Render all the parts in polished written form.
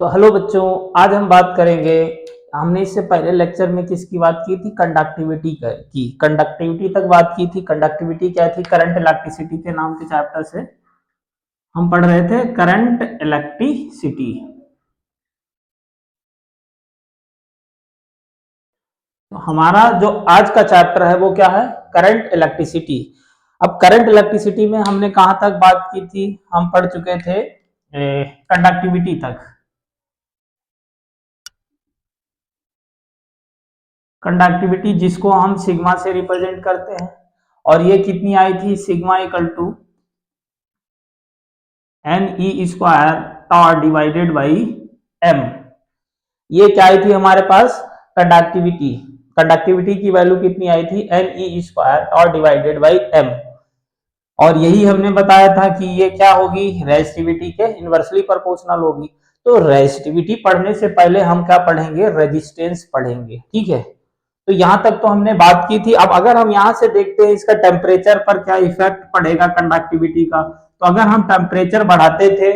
तो हेलो बच्चों, आज हम बात करेंगे। हमने इससे पहले लेक्चर में किसकी बात की थी? कंडक्टिविटी की कंडक्टिविटी तक बात की थी। कंडक्टिविटी क्या थी? करंट इलेक्ट्रिसिटी के नाम के चैप्टर से हम पढ़ रहे थे करंट इलेक्ट्रिसिटी। तो हमारा जो आज का चैप्टर है वो क्या है? Current electricity. अब करंट इलेक्ट्रिसिटी में हमने कहां तक बात की थी? हम पढ़ चुके थे कंडक्टिविटी तक। कंडक्टिविटी जिसको हम सिग्मा से रिप्रेजेंट करते हैं, और ये कितनी आई थी? Sigma equal to N E square tau divided by M. ये क्या आई थी हमारे पास? कंडक्टिविटी। कंडक्टिविटी की वैल्यू कितनी आई थी? N E square tau divided by M. और यही हमने बताया था कि ये क्या होगी? रेजिस्टिविटी के इनवर्सली प्रोपोर्शनल होगी। तो रेजिस्टिविटी पढ़ने से पहले हम क्या पढ़ेंगे? रेजिस्टेंस पढ़ेंगे। ठीक है, तो यहां तक तो हमने बात की थी। अब अगर हम यहां से देखते हैं इसका टेम्परेचर पर क्या इफेक्ट पड़ेगा कंडक्टिविटी का, तो अगर हम टेम्परेचर बढ़ाते थे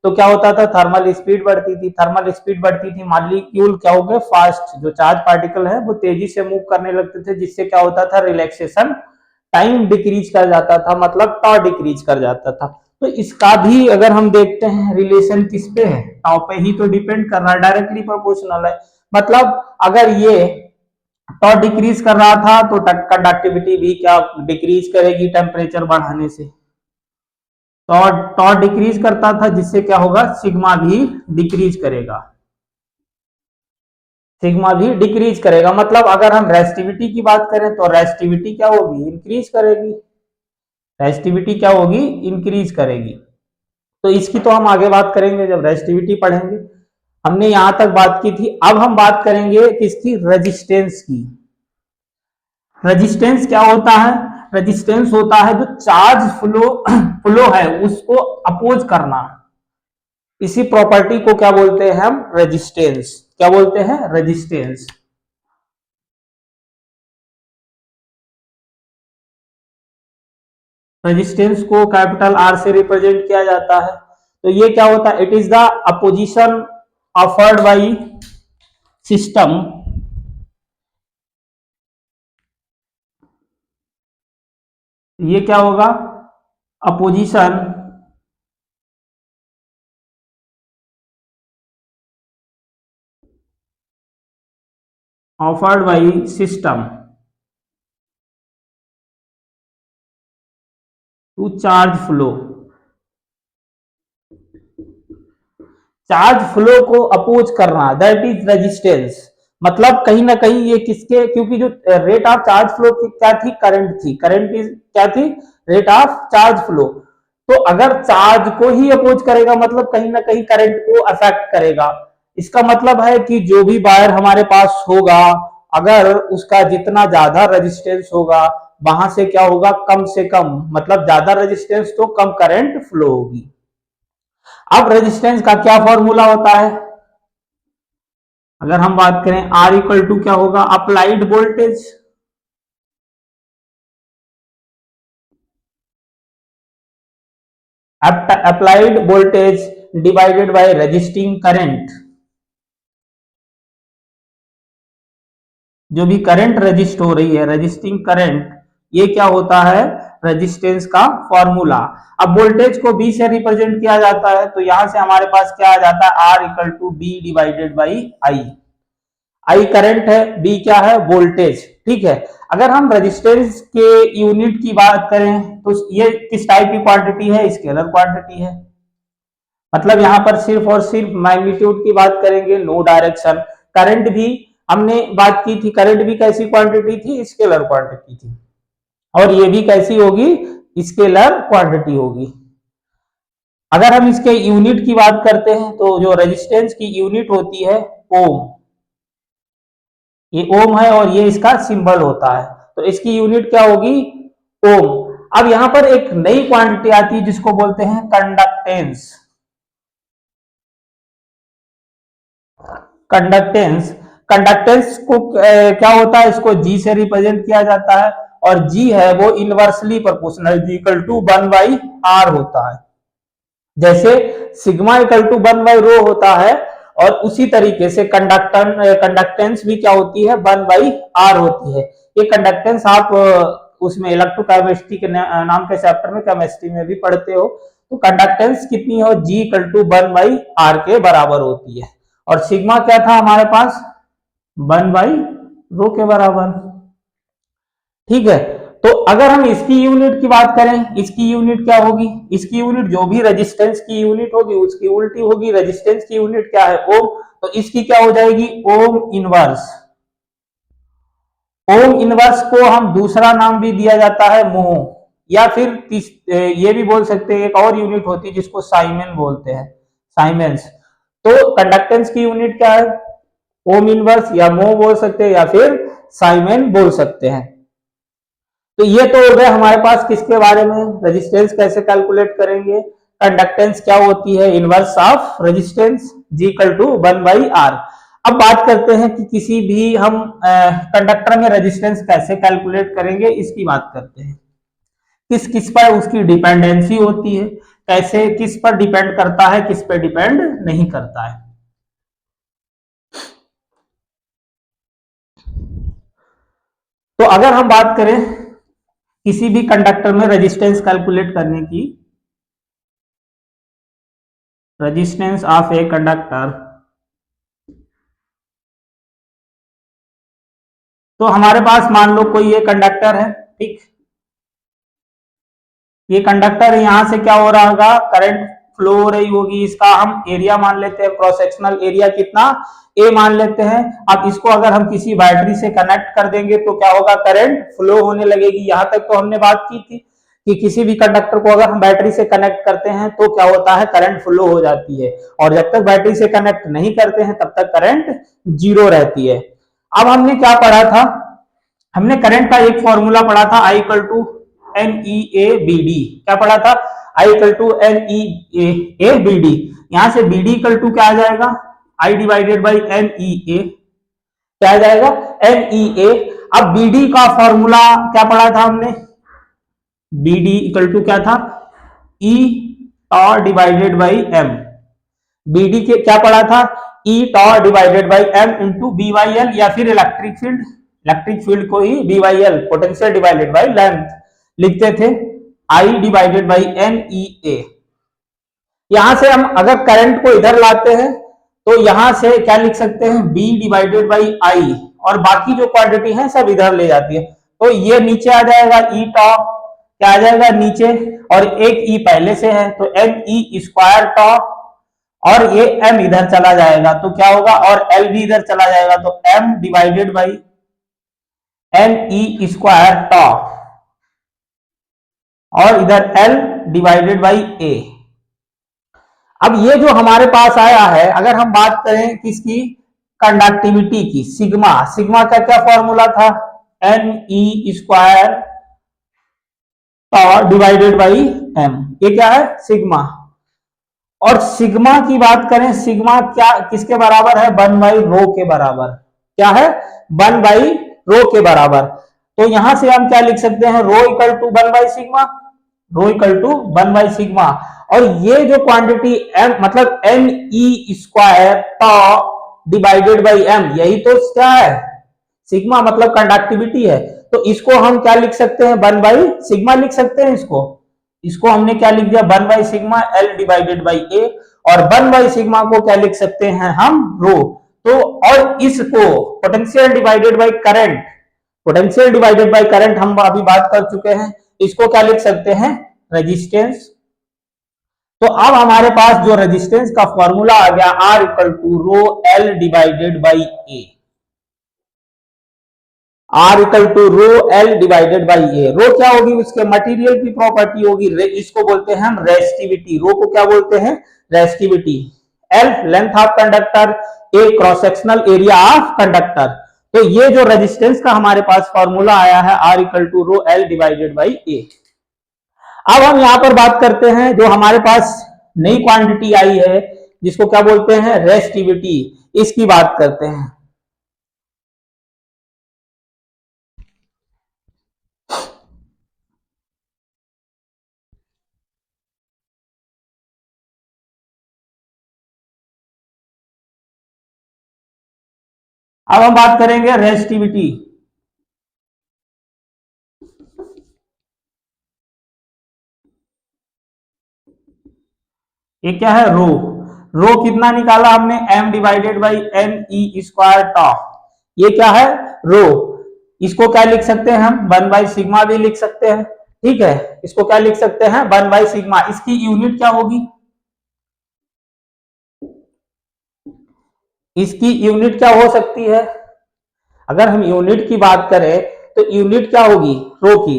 तो क्या होता था? थर्मल स्पीड बढ़ती थी। थर्मल स्पीड बढ़ती थी, मॉलिक्यूल क्या हो गए? फास्ट, जो चार्ज पार्टिकल है वो तेजी से मूव करने लगते थे, जिससे क्या होता था? रिलैक्सेशन टाइम डिक्रीज कर जाता था, मतलब टॉ डिक्रीज कर जाता था। तो इसका भी अगर हम देखते हैं रिलेशन किस पे है? टॉ पे ही तो डिपेंड कर रहा है, डायरेक्टली प्रोपोर्शनल है। मतलब अगर ये टॉ डिक्रीज कर रहा था तो कंडक्टिविटी भी क्या डिक्रीज करेगी टेम्परेचर बढ़ाने से? तो टॉ डिक्रीज करता था, जिससे क्या होगा? सिग्मा भी डिक्रीज करेगा। सिग्मा भी डिक्रीज करेगा, मतलब अगर हम रेजिस्टिविटी की बात करें तो रेजिस्टिविटी क्या होगी? इंक्रीज करेगी। रेजिस्टिविटी क्या होगी? इंक्रीज करेगी। तो इसकी तो हम आगे बात करेंगे जब रेजिस्टिविटी पढ़ेंगे। हमने यहां तक बात की थी। अब हम बात करेंगे किसकी? रेजिस्टेंस की। रेजिस्टेंस क्या होता है? रेजिस्टेंस होता है जो चार्ज फ्लो है उसको अपोज करना। इसी प्रॉपर्टी को क्या बोलते हैं हम? रेजिस्टेंस। क्या बोलते हैं? रेजिस्टेंस। रेजिस्टेंस को कैपिटल आर से रिप्रेजेंट किया जाता है। तो ये क्या होता है? It is the opposition offered by system ये क्या होगा? Opposition offered by system to charge flow. Charge flow को अपोज करना, दैट इज रेजिस्टेंस। मतलब कहीं ना कहीं ये किसके? क्योंकि जो रेट ऑफ चार्ज फ्लो की क्या थी? करंट थी। करंट इज क्या थी? Rate of charge flow. तो अगर चार्ज को ही अपोज करेगा, मतलब कहीं ना कहीं करंट को अफेक्ट करेगा। इसका मतलब है कि जो भी वायर हमारे पास होगा, अगर उसका जितना ज्यादा रेजिस्टेंस होगा, वहां से क्या होगा? कम से कम, मतलब ज्यादा रेजिस्टेंस तो कम करंट फ्लो होगी। अब रेजिस्टेंस का क्या फॉर्मूला होता है? अगर हम बात करें आर इक्वल टू क्या होगा? Applied voltage applied voltage divided by resisting current. जो भी करंट रजिस्ट हो रही है, रजिस्टिंग करंट, ये क्या होता है? रेजिस्टेंस का फॉर्मूला। अब वोल्टेज को बी से रिप्रेजेंट किया जाता है, तो यहां से हमारे पास क्या आ जाता है? R equal to V divided by I. I current है, बी क्या है? वोल्टेज। ठीक है, अगर हम रेजिस्टेंस के यूनिट की बात करें तो ये किस टाइप की क्वांटिटी है? स्केलर क्वांटिटी है। मतलब यहां पर सिर्फ और सिर्फ मैग्नीट्यूड की बात करेंगे, नो डायरेक्शन। करंट भी हमने बात की थी, करंट भी कैसी क्वांटिटी थी? स्केलर क्वांटिटी थी। और ये भी कैसी होगी? स्केलर क्वांटिटी होगी। अगर हम इसके यूनिट की बात करते हैं तो जो रेजिस्टेंस की यूनिट होती है ओम। ये ओम है और ये इसका सिंबल होता है, तो इसकी यूनिट क्या होगी? ओम। अब यहां पर एक नई क्वांटिटी आती है जिसको बोलते हैं कंडक्टेंस। कंडक्टेंस। कंडक्टेंस को क्या होता है? इसको जी से रिप्रेजेंट किया जाता है, और जी है वो inversely proportional, G equal to 1/r होता है। जैसे सिग्मा इक्वल टू 1/ρ होता है, और उसी तरीके से कंडक्टेंस भी क्या होती है, 1/r होती है। ये कंडक्टेंस आप उसमें इलेक्ट्रोकेमिस्ट्री के नाम के चैप्टर में केमिस्ट्री में भी पढ़ते हो। तो कंडक्टेंस कितनी हो, G = 1/r के बराबर होती है। और सिग्मा क्या था हमारे पास, 1/ρ के बराबर। ठीक है, तो अगर हम इसकी यूनिट की बात करें, इसकी यूनिट क्या होगी, इसकी यूनिट जो भी रेजिस्टेंस की यूनिट होगी उसकी उल्टी होगी। रेजिस्टेंस की यूनिट क्या है, ओम, तो इसकी क्या हो जाएगी, ओम इनवर्स। ओम इनवर्स को हम दूसरा नाम भी दिया जाता है मोह, या फिर ये भी बोल सकते हैं, एक और यूनिट होती है जिसको साइमेन बोलते हैं, साइमेंस। तो कंडक्टेंस की यूनिट क्या है, ओम इनवर्स, या मोह बोल सकते हैं, या फिर साइमेन बोल सकते हैं। तो ये तो हो गया हमारे पास किसके बारे में, रेजिस्टेंस कैसे कैलकुलेट करेंगे, कंडक्टेंस क्या होती है, inverse of resistance, G = 1/r। अब बात करते हैं कि किसी भी हम कंडक्टर में रेजिस्टेंस कैसे कैलकुलेट करेंगे, इसकी बात करते हैं। किस किस पर उसकी डिपेंडेंसी होती है, कैसे, किस पर डिपेंड करता है, किस पर डिपेंड नहीं करता है। तो अगर हम बात करें किसी भी कंडक्टर में रेजिस्टेंस कैलकुलेट करने की, रेजिस्टेंस ऑफ ए कंडक्टर, तो हमारे पास मान लो कोई ये कंडक्टर है, ठीक, ये कंडक्टर यहां से क्या हो रहा होगा, करंट फ्लो हो रही होगी, इसका हम एरिया मान लेते हैं, क्रॉस सेक्शनल एरिया कितना, ए मान लेते हैं। अब इसको अगर हम किसी बैटरी से कनेक्ट कर देंगे तो क्या होगा, करंट फ्लो होने लगेगी। यहां तक तो हमने बात की थी कि किसी भी कंडक्टर को अगर हम बैटरी से कनेक्ट करते हैं तो क्या होता है, करंट फ्लो हो जाती है, और जब तक बैटरी से कनेक्ट नहीं करते हैं तब तक करंट 0 रहती है। अब हमने क्या पढ़ा था, हमने करंट का एक फॉर्मूला पढ़ा था, I = NEA/BD। क्या पढ़ा था, I = NEA/BD। यहां से BD = क्या आ जाएगा, I / NEA, क्या आ जाएगा, NEA। अब BD का फॉर्मूला क्या पढ़ा था हमने, BD = क्या था, E τ/m। BD के क्या पढ़ा था, E τ/m इंटू BYL, या फिर इलेक्ट्रिक फील्ड, इलेक्ट्रिक फील्ड को ही BYL, potential divided by length लिखते थे, I / NEA। यहां से हम अगर करंट को इधर लाते हैं तो यहां से क्या लिख सकते हैं, B / I, और बाकी जो क्वांटिटी है सब इधर ले जाती है, तो ये नीचे आ जाएगा, E τ क्या आ जाएगा नीचे, और एक E पहले से है तो NE² τ, और ये m इधर चला जाएगा तो क्या होगा, और l भी इधर चला जाएगा तो m / NE² τ, और इधर l / a। अब ये जो हमारे पास आया है, अगर हम बात करें किसकी, कंडक्टिविटी की, सिग्मा, सिग्मा का क्या फॉर्मूला था, NE² τ/m, ये क्या है, सिग्मा। और सिग्मा की बात करें, सिग्मा क्या किसके बराबर है, 1/ρ के बराबर, क्या है, 1/ρ के बराबर। तो यहां से हम क्या लिख सकते हैं, ρ = 1/σ, ρ = 1/σ। और ये जो क्वांटिटी m मतलब NE² τ/m, यही तो क्या है, सिग्मा मतलब कंडक्टिविटी है। तो इसको हम क्या लिख सकते हैं, 1/σ लिख सकते हैं इसको, इसको हमने क्या लिख दिया, 1/σ l / a, और 1/σ को क्या लिख सकते हैं हम, रो। तो और इसको potential divided by current, potential divided by current हम अभी बात कर चुके हैं, इसको क्या लिख सकते हैं, रेजिस्टेंस। तो अब हमारे पास जो रेजिस्टेंस का फॉर्मूला आ गया, R = ρl / a, R = ρl / a। रो क्या होगी, उसके मटेरियल की प्रॉपर्टी होगी, इसको बोलते हैं हम रेसिस्टिविटी, रो को क्या बोलते हैं, resistivity. L length of conductor, A cross sectional area of conductor. तो ये जो रेजिस्टेंस का हमारे पास फॉर्मूला आया है, R = ρl / a। अब हम यहां पर बात करते हैं, जो हमारे पास नई क्वांटिटी आई है जिसको क्या बोलते हैं, रेसिस्टिविटी, इसकी बात करते हैं। अब हम बात करेंगे रेजिस्टिविटी। ये क्या है, रो। रो कितना निकाला हमने, m divided by n E square tau. ये क्या है, रो। इसको क्या लिख सकते हैं हम, 1/सिग्मा भी लिख सकते हैं। ठीक है, इसको क्या लिख सकते हैं, 1/सिग्मा। इसकी यूनिट क्या होगी, इसकी यूनिट क्या हो सकती है, अगर हम यूनिट की बात करें तो यूनिट क्या होगी रो की।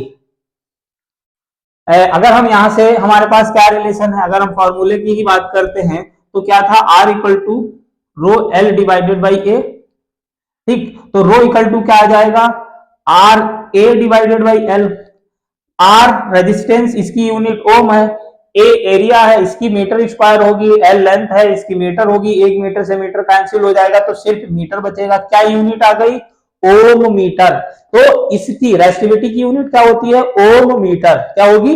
अगर हम यहां से, हमारे पास क्या रिलेशन है, अगर हम फॉर्मूले की ही बात करते हैं तो क्या था, R equal to rho L divided by A. ठीक, तो रो इक्वल टू क्या आ जाएगा, R A divided by L. R resistance, इसकी यूनिट ओम है, ए एरिया है, इसकी मीटर स्क्वायर होगी, एल लेंथ है, इसकी मीटर होगी, 1 मीटर से मीटर कैंसिल हो जाएगा तो सिर्फ मीटर बचेगा। क्या यूनिट आ गई, ओम मीटर। तो इसकी रेजिस्टिविटी की यूनिट क्या होती है, ओम मीटर। क्या होगी,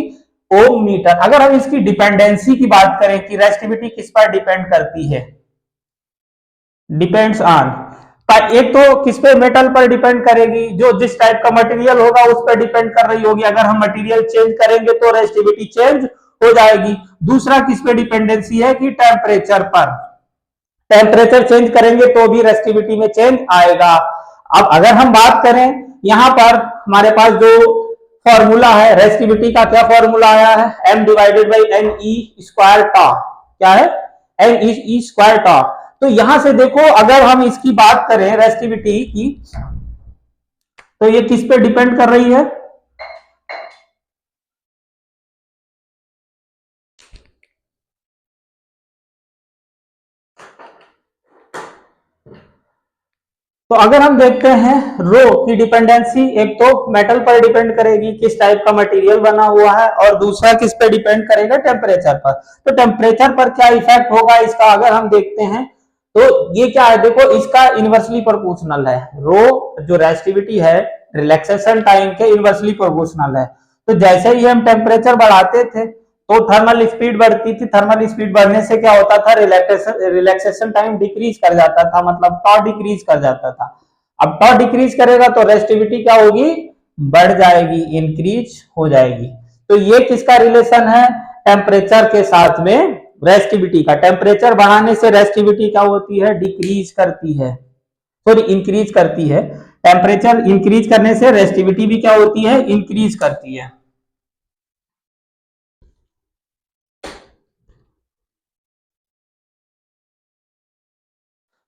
ओम मीटर। अगर हम इसकी डिपेंडेंसी की बात करें कि रेजिस्टिविटी किस पर डिपेंड करती है, डिपेंड्स ऑन, एक तो किस पे, मेटल पर डिपेंड करेगी, जो जिस टाइप का मटेरियल होगा उस पर डिपेंड कर रही होगी। अगर हम मटेरियल चेंज करेंगे तो रेजिस्टिविटी चेंज हो जाएगी। दूसरा किस पे डिपेंडेंसी है कि टेम्परेचर पर, टेम्परेचर चेंज करेंगे तो भी रेजिस्टिविटी में चेंज आएगा। अब अगर हम बात करें यहां पर, हमारे पास जो फॉर्मूला है रेजिस्टिविटी का, क्या फॉर्मूला आया है, m divided by n E square tau. क्या है, एन ई स्क्वायर टॉ। तो यहां से देखो, अगर हम इसकी बात करें रेजिस्टिविटी की, तो ये किस पे डिपेंड कर रही है, तो अगर हम देखते हैं रो की डिपेंडेंसी, एक तो मेटल पर डिपेंड करेगी, किस टाइप का मटेरियल बना हुआ है, और दूसरा किस पे डिपेंड करेगा, टेम्परेचर पर। तो टेम्परेचर पर क्या इफेक्ट होगा इसका, अगर हम देखते हैं तो ये क्या है, देखो इसका इनवर्सली प्रोपोर्शनल है। रो जो रेजिस्टिविटी है रिलैक्सेशन टाइम के इनवर्सली प्रोपोर्शनल है। तो जैसे ही हम टेम्परेचर बढ़ाते थे तो थर्मल स्पीड बढ़ती थी, थर्मल स्पीड बढ़ने से क्या होता था, रिलैक्सेशन टाइम डिक्रीज कर जाता था, मतलब टॉ डिक्रीज कर जाता था। अब टॉ डिक्रीज करेगा तो रेजिस्टिविटी क्या होगी, बढ़ जाएगी, इंक्रीज हो जाएगी। तो ये किसका रिलेशन है, टेम्परेचर के साथ में रेजिस्टिविटी का। टेम्परेचर बढ़ाने से रेजिस्टिविटी क्या होती है, डिक्रीज करती है, सॉरी इंक्रीज करती है। टेम्परेचर इंक्रीज करने से रेजिस्टिविटी भी क्या होती है, इंक्रीज करती है।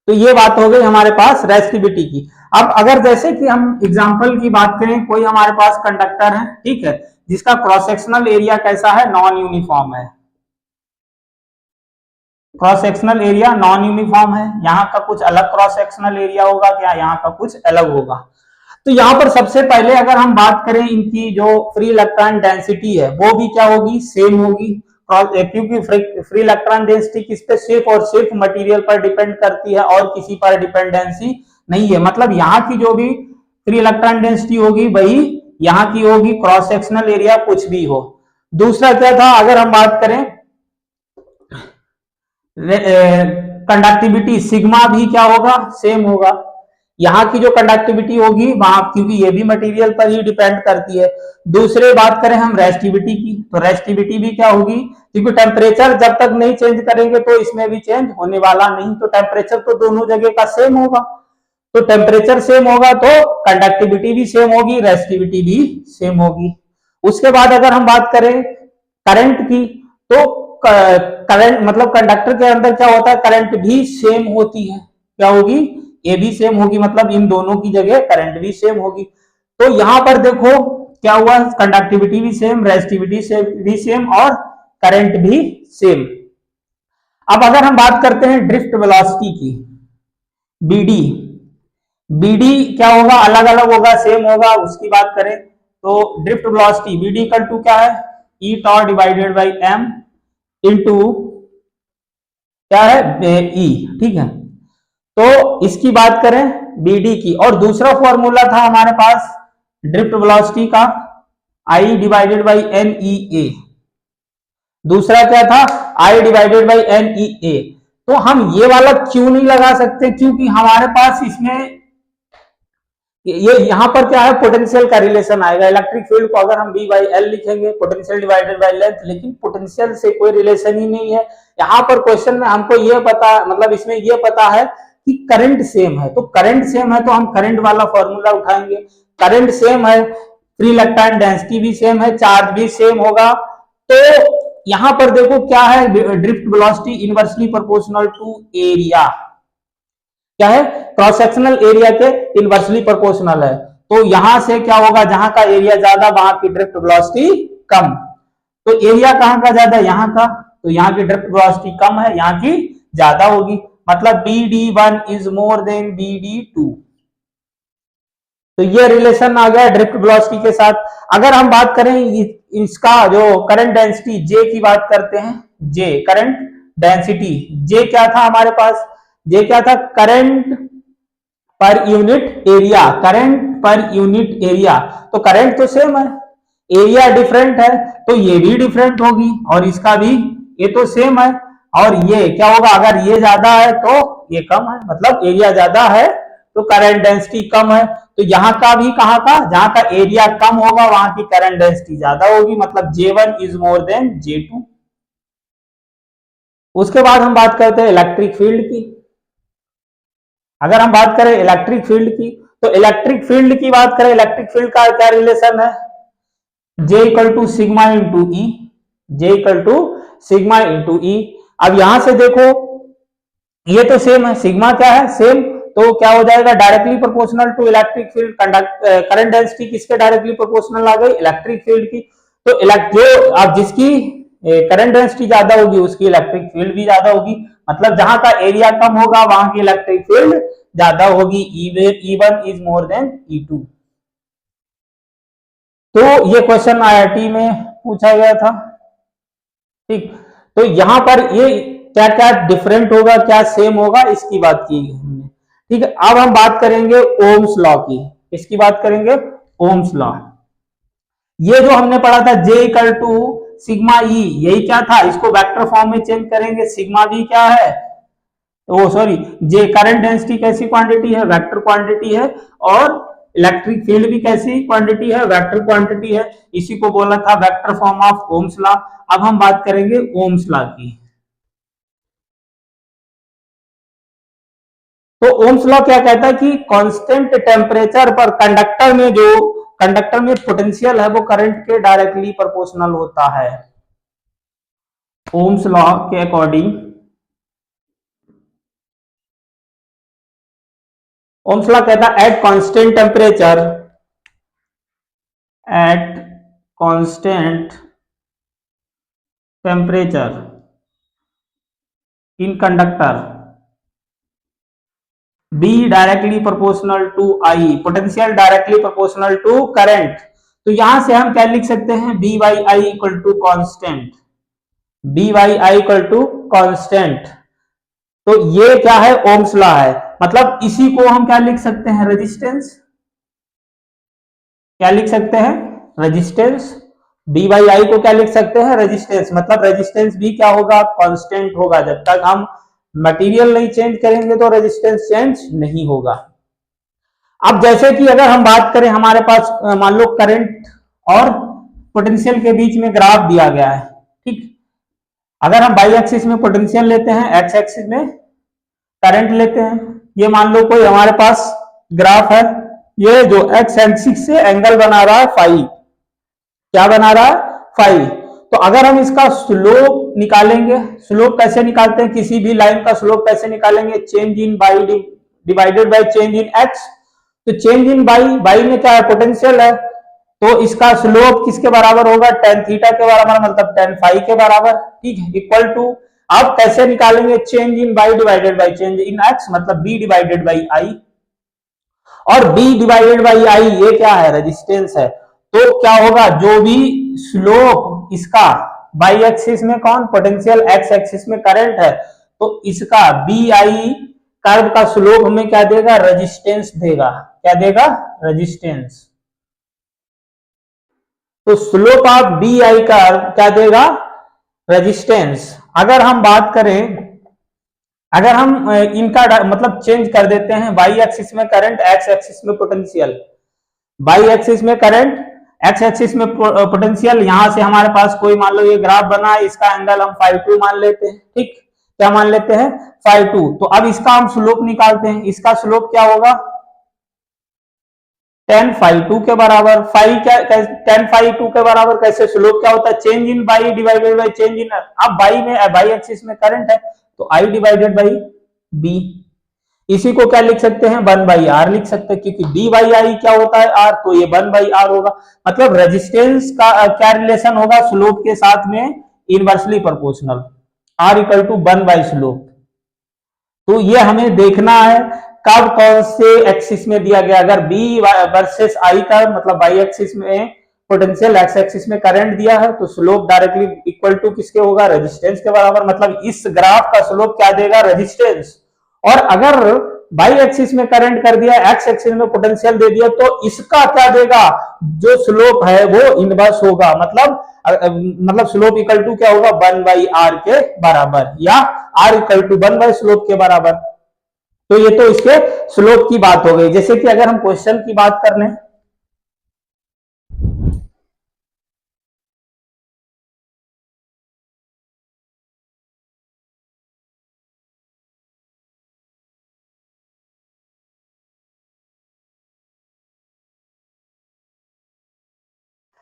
तो ये बात हो गई हमारे पास रेजिस्टिविटी की। अब अगर जैसे कि हम एग्जांपल की बात करें, कोई हमारे पास कंडक्टर है, ठीक है, जिसका क्रॉस सेक्शनल एरिया कैसा है, नॉन यूनिफॉर्म है। Cross sectional area non uniform है, यहाँ का कुछ अलग क्रॉस सेक्शनल एरिया होगा क्या, यहाँ का कुछ अलग होगा। तो यहाँ पर सबसे पहले अगर हम बात करें इनकी जो फ्री इलेक्ट्रॉन डेंसिटी है वो भी क्या होगी, सेम होगी। क्योंकि फ्री इलेक्ट्रॉन डेंसिटी किस पे, सिर्फ और सिर्फ मटेरियल पर डिपेंड करती है और किसी पर डिपेंडेंसी नहीं है। मतलब यहाँ की जो भी फ्री इलेक्ट्रॉन डेंसिटी होगी वही यहाँ की होगी, क्रॉस सेक्शनल एरिया कुछ भी हो। दूसरा क्या था, अगर हम बात करें कंडक्टिविटी, सिग्मा भी क्या होगा, सेम होगा। यहाँ की जो कंडक्टिविटी होगी वहां, क्योंकि ये भी मटेरियल पर ही डिपेंड करती है। दूसरे बात करें हम रेजिस्टिविटी की, तो रेजिस्टिविटी भी क्या होगी, क्योंकि टेम्परेचर जब तक नहीं चेंज करेंगे तो इसमें भी चेंज होने वाला नहीं, तो टेम्परेचर तो दोनों जगह का सेम होगा। तो टेम्परेचर सेम होगा तो कंडक्टिविटी भी सेम होगी, रेजिस्टिविटी भी सेम होगी। उसके बाद अगर हम बात करें करंट की, तो करंट मतलब कंडक्टर के अंदर क्या होता है, करंट भी सेम होती है। क्या होगी, ये भी सेम होगी, मतलब इन दोनों की जगह करंट भी सेम होगी। तो यहां पर देखो क्या हुआ, कंडक्टिविटी भी सेम, रेजिस्टिविटी से भी सेम, और करंट भी सेम। अब अगर हम बात करते हैं ड्रिफ्ट वेलोसिटी की, बीडी, बीडी क्या होगा, अलग अलग होगा, सेम होगा। उसकी बात करें तो drift velocity VD equal to क्या है, E tau divided by M into क्या है, ई। ठीक है, तो इसकी बात करें बीडी की, और दूसरा फॉर्मूला था हमारे पास ड्रिफ्ट वेलोसिटी का, आई डिवाइडेड बाई एन ई ए। दूसरा क्या था, आई डिवाइडेड बाई एन ई ए। तो हम ये वाला क्यों नहीं लगा सकते, क्योंकि हमारे पास इसमें ये यहाँ पर क्या है, पोटेंशियल का रिलेशन आएगा। इलेक्ट्रिक फील्ड को अगर हम V बाई एल लिखेंगे, पोटेंशियल डिवाइडेड बाई लेंथ, लेकिन पोटेंशियल से कोई रिलेशन ही नहीं है। यहाँ पर क्वेश्चन में हमको ये पता, मतलब इसमें ये पता है कि करंट सेम है, तो करंट सेम है तो हम करंट वाला फॉर्मूला उठाएंगे। करंट सेम है, फ्री इलेक्ट्रॉन डेंसिटी भी सेम है, चार्ज भी सेम होगा। तो यहाँ पर देखो क्या है, drift velocity inversely proportional to area, क्या है, क्रॉस सेक्शनल एरिया के इनवर्सली प्रोपोर्शनल है। तो यहां से क्या होगा, जहां का एरिया ज्यादा वहां की ड्रिफ्ट वेलोसिटी कम। तो एरिया कहां का ज्यादा, यहां का, तो यहाँ की ड्रिफ्ट वेलोसिटी कम है, यहाँ की ज्यादा होगी, मतलब BD1 is more then BD2। तो ये रिलेशन आ गया ड्रिफ्ट वेलोसिटी के साथ। अगर हम बात करें इसका जो करंट डेंसिटी J की बात करते हैं, J करंट डेंसिटी, J क्या था हमारे पास, J क्या था, current per unit area, current per unit area. तो करंट तो सेम है, एरिया डिफरेंट है, तो ये भी डिफरेंट होगी और इसका भी, ये तो सेम है और ये क्या होगा, अगर ये ज्यादा है तो ये कम है, मतलब एरिया ज्यादा है तो करंट डेंसिटी कम है। तो यहाँ का भी कहाँ का, जहां का एरिया कम होगा वहां की करंट डेंसिटी ज्यादा होगी, मतलब J1 is more then J2। उसके बाद हम बात करते हैं इलेक्ट्रिक फील्ड की। अगर हम बात करें इलेक्ट्रिक फील्ड की, तो इलेक्ट्रिक फील्ड की बात करें, इलेक्ट्रिक फील्ड का क्या रिलेशन है, J equal to sigma into E, J equal to sigma into E. अब यहां से देखो ये तो सेम है, सिग्मा क्या है, सेम, तो क्या हो जाएगा, directly proportional to electric field. Current density किसके डायरेक्टली प्रोपोर्शनल आ गई, इलेक्ट्रिक फील्ड की। तो जो अब जिसकी करंट डेंसिटी ज्यादा होगी उसकी इलेक्ट्रिक फील्ड भी ज्यादा होगी, मतलब जहां का एरिया कम होगा वहां की इलेक्ट्रिक फील्ड ज्यादा होगी। E1 is more then E2। तो ये क्वेश्चन IIT में पूछा गया था, ठीक। तो यहां पर ये क्या क्या डिफरेंट होगा, क्या सेम होगा, इसकी बात की हमने, ठीक है। अब हम बात करेंगे ओम्स लॉ की, इसकी बात करेंगे ओम्स लॉ। ये जो हमने पढ़ा था J equal to sigma E, यही क्या था, इसको वेक्टर फॉर्म में चेंज करेंगे। सिग्मा भी क्या है, oh sorry, J current density कैसी क्वांटिटी है, वेक्टर क्वांटिटी है, और इलेक्ट्रिक फील्ड भी कैसी क्वांटिटी है, वेक्टर क्वांटिटी है। इसी को बोला था vector form of Ohm's law. अब हम बात करेंगे ओम्स लॉ की। तो ओम्स लॉ क्या कहता है कि कांस्टेंट टेम्परेचर पर कंडक्टर में पोटेंशियल है वो करंट के डायरेक्टली प्रोपोर्शनल होता है। ओम्स लॉ के अकॉर्डिंग, ओम्स लॉ कहता है at constant temperature in conductor B directly proportional to I, potential directly proportional to current. तो यहां से हम क्या लिख सकते हैं, B by I equal to constant, B by I equal to constant. तो ये क्या है, ओम्स लॉ है, मतलब इसी को हम क्या लिख सकते हैं, रेजिस्टेंस। क्या लिख सकते हैं, रेजिस्टेंस। B बाई आई को क्या लिख सकते हैं, रेजिस्टेंस, मतलब रेजिस्टेंस भी क्या होगा, कांस्टेंट होगा। जब तक हम मटेरियल नहीं चेंज करेंगे तो रेजिस्टेंस चेंज नहीं होगा। अब जैसे कि अगर हम बात करें, हमारे पास मान लो करंट और पोटेंशियल के बीच में ग्राफ दिया गया है, ठीक। अगर हम बाई एक्सिस में पोटेंशियल लेते हैं, एक्स एक्सिस में करंट लेते हैं, ये मान लो कोई हमारे पास ग्राफ है, ये जो एक्स एक्सिस से एंगल बना रहा है फाई, क्या बना रहा है, फाई। तो अगर हम इसका स्लोप निकालेंगे, स्लोप कैसे निकालते हैं, किसी भी लाइन का स्लोप कैसे निकालेंगे, change in by divided by change in x. तो चेंज इन बाई में क्या है, पोटेंशियल है, तो इसका स्लोप किसके बराबर होगा, टेन थीटा के बराबर, मतलब टेन फाई के बराबर, ठीक है, इक्वल टू। अब कैसे निकालेंगे, change in by divided by change in x, मतलब बी डिवाइडेड बाई आई, और b डिवाइडेड बाई आई ये क्या है, रेजिस्टेंस है। तो क्या होगा, जो भी स्लोप इसका बाई एक्सिस में कौन, पोटेंशियल, एक्स एक्सिस में करंट है, तो इसका बी आई कर्व का स्लोप हमें क्या देगा, रेजिस्टेंस देगा। क्या देगा, रेजिस्टेंस। तो slope of B I curve क्या देगा, रेजिस्टेंस। अगर हम बात करें अगर हम इनका मतलब चेंज कर देते हैं, वाई एक्सिस में करंट, एक्स एक्सिस में पोटेंशियल, वाई एक्सिस में करंट, एक्स एक्सिस में पोटेंशियल, यहां से हमारे पास कोई मान लो ये ग्राफ बना है, इसका एंगल हम φ2 मान लेते हैं, ठीक, क्या मान लेते हैं, φ2। तो अब इसका हम स्लोप निकालते हैं, इसका स्लोप क्या होगा, tan φ2 के बराबर, फाई क्या, tan φ2 के बराबर कैसे, स्लोप क्या होता है, change in by divided by change in, अब बाई में, बाई एक्सिस में करंट है तो आई डिवाइडेड बाई बी, इसी को क्या लिख सकते हैं, 1/r लिख सकते हैं, क्योंकि डी बाई आई क्या होता है, आर, तो ये 1/r होगा। मतलब रेजिस्टेंस का क्या रिलेशन होगा, स्लोप के साथ में inversely proportional, R equal to 1 slope. तो ये हमें देखना है कब कौन से एक्सिस में दिया गया, अगर बी वर्सेस आई का मतलब बाई एक्सिस में पोटेंशियल, एक्स एक्सिस में करंट दिया है तो स्लोप डायरेक्टली इक्वल टू किसके होगा, रेजिस्टेंस के बराबर, मतलब इस ग्राफ का स्लोप क्या देगा, रेजिस्टेंस। और अगर बाई एक्सिस में करंट कर दिया, एक्स एक्सिस में पोटेंशियल दे दिया, तो इसका क्या देगा, जो स्लोप है वो इनवर्स होगा, मतलब स्लोप इक्वल टू क्या होगा, 1/r के बराबर, या r इक्वल टू 1 स्लोप के बराबर। तो ये तो इसके स्लोप की बात हो गई। जैसे कि अगर हम क्वेश्चन की बात कर लें,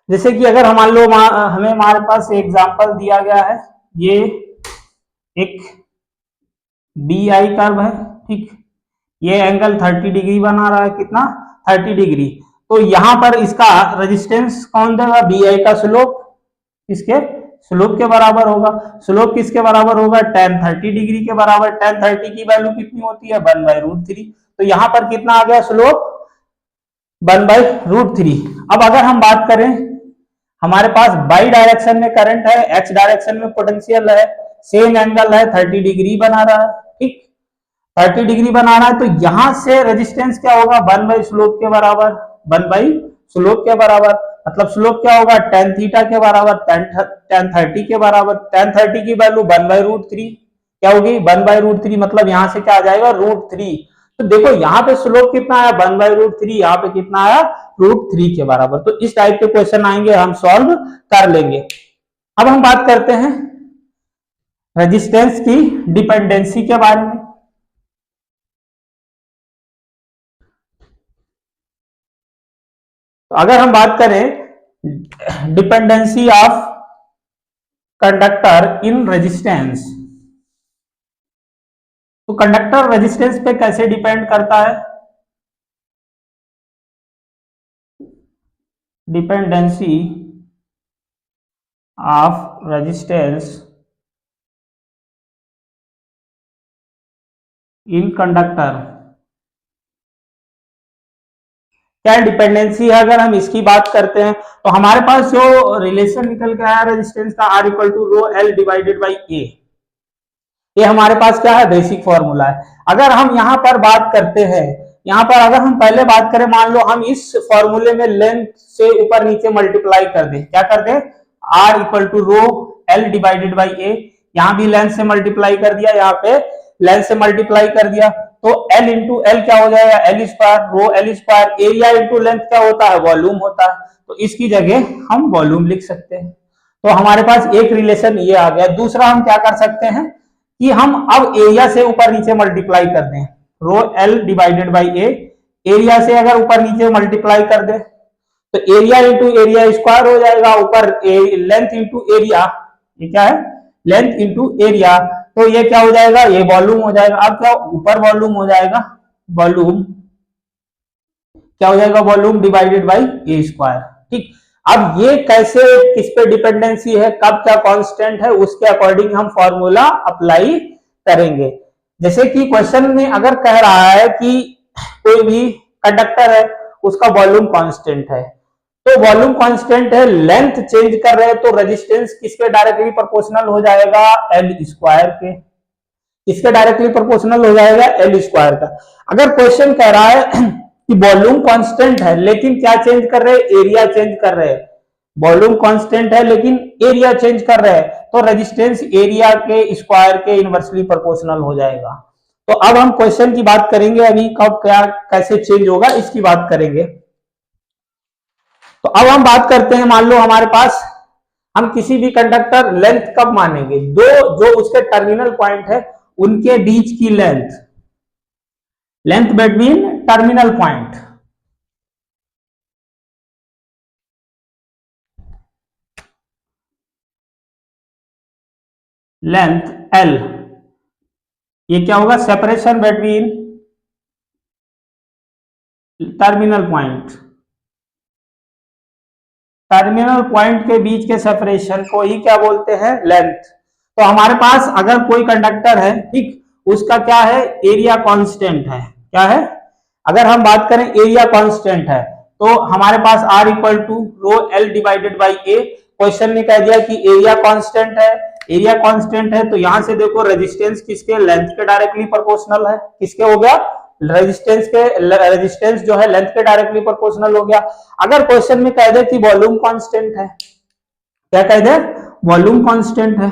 जैसे कि अगर मान लो हमें हमारे पास एग्जांपल दिया गया है, ये एक बी आई कर्व है, ठीक, ये एंगल 30 डिग्री बना रहा है, कितना, 30 डिग्री। तो यहां पर इसका रेजिस्टेंस कौन देगा, बी आई का स्लोप इसके स्लोप के बराबर होगा। स्लोप किसके बराबर होगा, tan 30 डिग्री के बराबर। tan 30 की वैल्यू कितनी होती है, 1/√3। तो यहां पर कितना आ गया स्लोप, 1/√3। अब अगर हम बात करें, हमारे पास बाई डायरेक्शन में करंट है, एक्स डायरेक्शन में पोटेंशियल है, सेम एंगल है, 30 डिग्री बना रहा है, ठीक, 30 डिग्री बना रहा है, तो यहां से रेजिस्टेंस क्या होगा, 1/स्लोप के बराबर, 1/स्लोप के बराबर। मतलब स्लोप क्या होगा, tan थीटा के बराबर, tan 30 के बराबर। tan 30 की वैल्यू 1/√3 क्या होगी, 1/√3, मतलब यहां से क्या आ जाएगा, √3। तो देखो यहाँ पे स्लोप कितना आया, 1/√3, यहाँ पे कितना आया, √3 के बराबर। तो इस टाइप के क्वेश्चन आएंगे, हम सॉल्व कर लेंगे। अब हम बात करते हैं रेजिस्टेंस की डिपेंडेंसी के बारे में। तो अगर हम बात करें dependency of conductor in resistance, तो कंडक्टर रेजिस्टेंस पे कैसे डिपेंड करता है, dependency of resistance in conductor, क्या डिपेंडेंसी है, अगर हम इसकी बात करते हैं तो हमारे पास जो रिलेशन निकल के आया रेजिस्टेंस का, R equal to rho L divided by A, ये हमारे पास क्या है, बेसिक फॉर्मूला है। अगर हम यहां पर बात करते हैं, यहां पर अगर हम पहले बात करें, मान लो हम इस फॉर्मूले में लेंथ से ऊपर नीचे मल्टीप्लाई कर दें, क्या कर दें, R equal to rho L divided by A, यहां भी लेंथ से मल्टीप्लाई कर दिया, यहाँ पे लेंथ से मल्टीप्लाई कर दिया, तो L इंटू एल क्या हो जाएगा, L square, rho L square, area into length क्या होता है, वॉल्यूम होता है, तो इसकी जगह हम वॉल्यूम लिख सकते हैं। तो हमारे पास एक रिलेशन ये आ गया। दूसरा हम क्या कर सकते हैं कि हम अब एरिया से ऊपर नीचे मल्टीप्लाई कर दें, रो L divided by A, area से अगर ऊपर नीचे मल्टीप्लाई कर दे तो एरिया इंटू एरिया स्क्वायर हो जाएगा, ऊपर लेंथ इंटू एरिया, ये क्या है, लेंथ इंटू एरिया, तो ये क्या हो जाएगा, ये वॉल्यूम हो जाएगा। अब क्या ऊपर वॉल्यूम हो जाएगा, वॉल्यूम क्या हो जाएगा, volume divided by A square, ठीक। अब ये कैसे, किस पे डिपेंडेंसी है, कब क्या कांस्टेंट है, उसके अकॉर्डिंग हम फॉर्मूला अप्लाई करेंगे। जैसे कि क्वेश्चन में अगर कह रहा है कि कोई भी कंडक्टर है, उसका वॉल्यूम कांस्टेंट है, तो वॉल्यूम कांस्टेंट है, लेंथ चेंज कर रहे हैं, तो रेजिस्टेंस किसके डायरेक्टली प्रोपोर्शनल हो जाएगा, एल स्क्वायर के, किसके डायरेक्टली प्रोपोर्शनल हो जाएगा, एल स्क्वायर का। अगर क्वेश्चन कह रहा है कि वॉल्यूम कांस्टेंट है लेकिन क्या चेंज कर रहे हैं, एरिया चेंज कर रहे हैं, वॉल्यूम कांस्टेंट है लेकिन एरिया चेंज कर रहे हैं, तो रेजिस्टेंस एरिया के स्क्वायर के इनवर्सली प्रोपोर्शनल हो जाएगा। तो अब हम क्वेश्चन की बात करेंगे, अभी कब क्या कैसे चेंज होगा इसकी बात करेंगे। तो अब हम बात करते हैं, मान लो हमारे पास हम किसी भी कंडक्टर लेंथ कब मानेंगे, दो जो उसके टर्मिनल पॉइंट है उनके बीच की length, length between terminal point. Length L, ये क्या होगा, separation between terminal point, terminal point के बीच के सेपरेशन को ही क्या बोलते हैं, लेंथ। तो हमारे पास अगर कोई कंडक्टर है, ठीक, उसका क्या है, एरिया कांस्टेंट है, क्या है, अगर हम बात करें एरिया कांस्टेंट है, तो हमारे पास R equal to rho L divided by A. Question ने कह दिया कि एरिया कांस्टेंट है, एरिया कांस्टेंट है तो यहां से देखो रेजिस्टेंस किसके, लेंथ के डायरेक्टली प्रोपोर्शनल है, किसके हो गया, रेजिस्टेंस जो है लेंथ के डायरेक्टली प्रोपोर्शनल हो गया। अगर क्वेश्चन में कह दे कि वॉल्यूम कांस्टेंट है, क्या कह दे, वॉल्यूम कांस्टेंट है,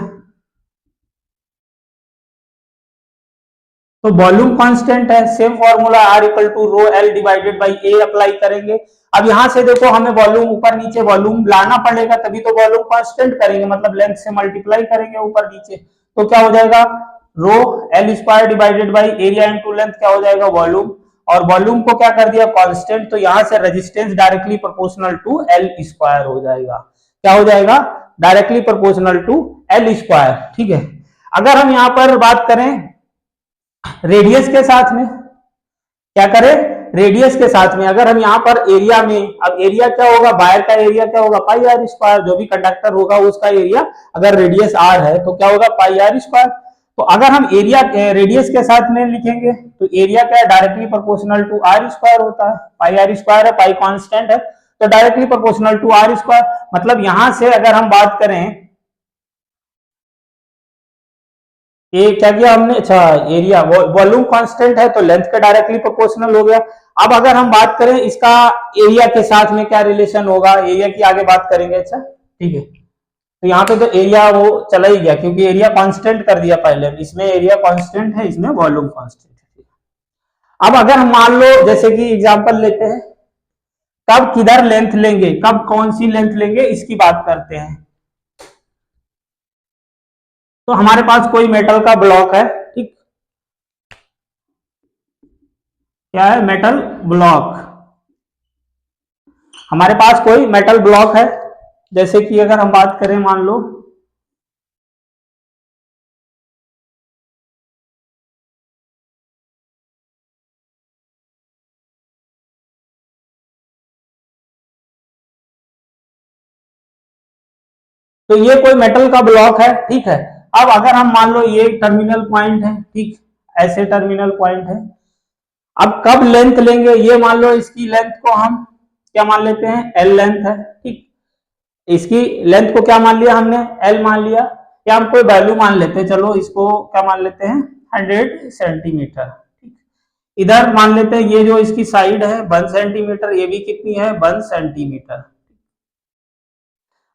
तो वॉल्यूम कांस्टेंट है, same formula R equal to rho L divided by A apply करेंगे। अब यहां से देखो हमें वॉल्यूम ऊपर नीचे वॉल्यूम लाना पड़ेगा, तभी तो वॉल्यूम कांस्टेंट करेंगे, मतलब लेंथ से मल्टीप्लाई करेंगे ऊपर नीचे, तो क्या हो जाएगा, rho L square divided by area into length क्या हो जाएगा, वॉल्यूम, और वॉल्यूम को क्या कर दिया कांस्टेंट, तो यहां से resistance directly proportional to L square हो जाएगा, क्या हो जाएगा, directly proportional to L square. ठीक है, अगर हम यहां पर बात करें रेडियस के साथ में, क्या करें, रेडियस के साथ में अगर हम यहाँ पर एरिया में, अब एरिया क्या होगा, वायर का एरिया क्या होगा, पाई आर स्क्वायर, जो भी कंडक्टर होगा उसका एरिया, अगर रेडियस आर है तो क्या होगा, पाई आर स्क्वायर। तो अगर हम एरिया रेडियस के साथ में लिखेंगे तो एरिया क्या है, directly proportional to R square होता है, पाई आर स्क्वायर है, पाई कांस्टेंट है, तो directly proportional to R square. मतलब यहां से अगर हम बात करें, ये क्या किया हमने, अच्छा एरिया, वॉल्यूम कांस्टेंट है तो लेंथ के डायरेक्टली प्रोपोर्शनल हो गया। अब अगर हम बात करें इसका एरिया के साथ में क्या रिलेशन होगा, एरिया की आगे बात करेंगे, अच्छा ठीक है, तो यहाँ पे तो एरिया वो चला ही गया क्योंकि एरिया कांस्टेंट कर दिया पहले, इसमें एरिया कांस्टेंट है, इसमें वॉल्यूम कांस्टेंट है। अब अगर हम मान लो जैसे कि एग्जांपल लेते हैं, कब किधर लेंथ लेंगे, कब कौन सी लेंथ लेंगे इसकी बात करते हैं। तो हमारे पास कोई मेटल का ब्लॉक है, ठीक, क्या है, मेटल ब्लॉक, हमारे पास कोई मेटल ब्लॉक है, जैसे कि अगर हम बात करें मान लो तो ये कोई मेटल का ब्लॉक है, ठीक है। अब अगर हम मान लो ये टर्मिनल पॉइंट है, ठीक, ऐसे टर्मिनल पॉइंट है, अब कब लेंथ लेंगे, ये मान लो इसकी लेंथ को हम क्या मान लेते हैं, एल लेंथ है, ठीक, इसकी लेंथ को क्या मान लिया हमने, एल मान लिया, या हम कोई वैल्यू मान लेते हैं, चलो इसको क्या मान लेते हैं, 100 सेंटीमीटर, इधर मान लेते हैं ये जो इसकी साइड है 1 सेंटीमीटर, ये भी कितनी है, 1 सेंटीमीटर।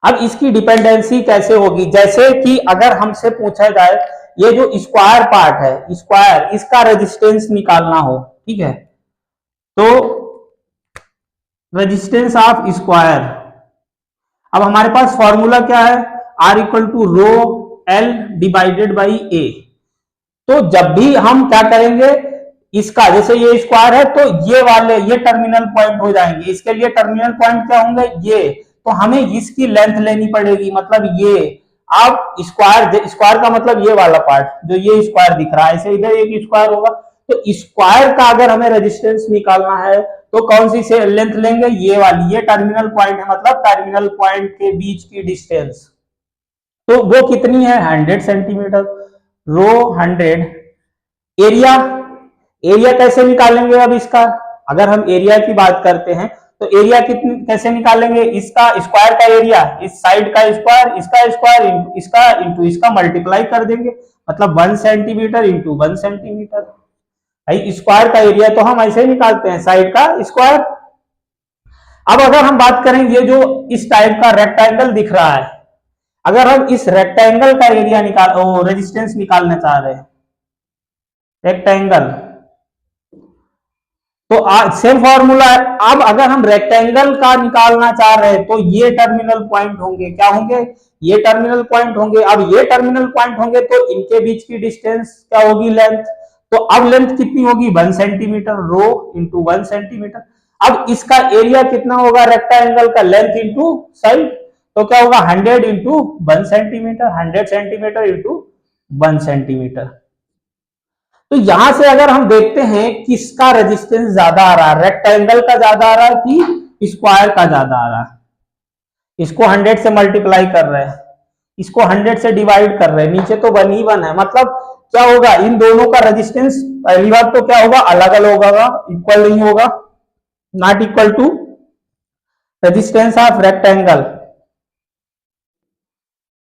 अब इसकी डिपेंडेंसी कैसे होगी, जैसे कि अगर हमसे पूछा जाए ये जो स्क्वायर पार्ट है, स्क्वायर, इसका रेजिस्टेंस निकालना हो, ठीक है, तो रेजिस्टेंस ऑफ स्क्वायर, अब हमारे पास फॉर्मूला क्या है, R equal to rho L divided by A. तो जब भी हम क्या करेंगे, इसका जैसे ये स्क्वायर है तो ये वाले ये टर्मिनल पॉइंट हो जाएंगे, इसके लिए टर्मिनल पॉइंट क्या होंगे, ये, तो हमें इसकी लेंथ लेनी पड़ेगी, मतलब ये, आप स्क्वायर, स्क्वायर का मतलब ये वाला पार्ट जो ये स्क्वायर दिख रहा है, ऐसे इधर एक स्क्वायर होगा, तो स्क्वायर का अगर हमें रेजिस्टेंस निकालना है तो कौन सी से लेंथ लेंगे, ये वाली, ये टर्मिनल पॉइंट है, मतलब टर्मिनल पॉइंट के बीच की डिस्टेंस, तो वो कितनी है, 100 सेंटीमीटर, रो 100, एरिया, एरिया कैसे निकालेंगे, अब इसका अगर हम एरिया की बात करते हैं तो एरिया कितनी कैसे निकालेंगे, इसका स्क्वायर का एरिया, इस साइड का स्क्वायर, इसका स्क्वायर, इसका इंटू इसका मल्टीप्लाई कर देंगे, मतलब 1 सेंटीमीटर इंटू 1 सेंटीमीटर, भाई स्क्वायर का एरिया तो हम ऐसे ही निकालते हैं, साइड का स्क्वायर। अब अगर हम बात करें ये जो इस टाइप का रेक्टेंगल दिख रहा है, अगर हम इस रेक्टेंगल का एरिया रेजिस्टेंस निकालना चाह रहे हैं, रेक्टेंगल, तो सेम फॉर्मूला है। अब अगर हम रेक्टेंगल का निकालना चाह रहे हैं तो ये टर्मिनल पॉइंट होंगे, क्या होंगे, ये टर्मिनल पॉइंट होंगे। अब ये टर्मिनल पॉइंट होंगे तो इनके बीच की डिस्टेंस क्या होगी, लेंथ। तो अब लेंथ कितनी होगी, 1 सेंटीमीटर, रो इंटू 1 सेंटीमीटर। अब इसका एरिया कितना होगा रेक्टेंगल का, लेंथ इंटू साइड, तो क्या होगा 100 into 1 centimetre, 100 centimetre into 1 centimetre. तो यहां से अगर हम देखते हैं किसका रेजिस्टेंस ज्यादा आ रहा है, रेक्टेंगल का ज्यादा आ रहा है कि स्क्वायर का ज्यादा आ रहा है। इसको 100 से मल्टीप्लाई कर रहे हैं, इसको 100 से डिवाइड कर रहे हैं, नीचे तो 1 ही 1 है, मतलब क्या होगा, इन दोनों का रेजिस्टेंस पहली बात तो क्या होगा, अलग अलग होगा, इक्वल नहीं होगा, not equal to resistance of rectangle,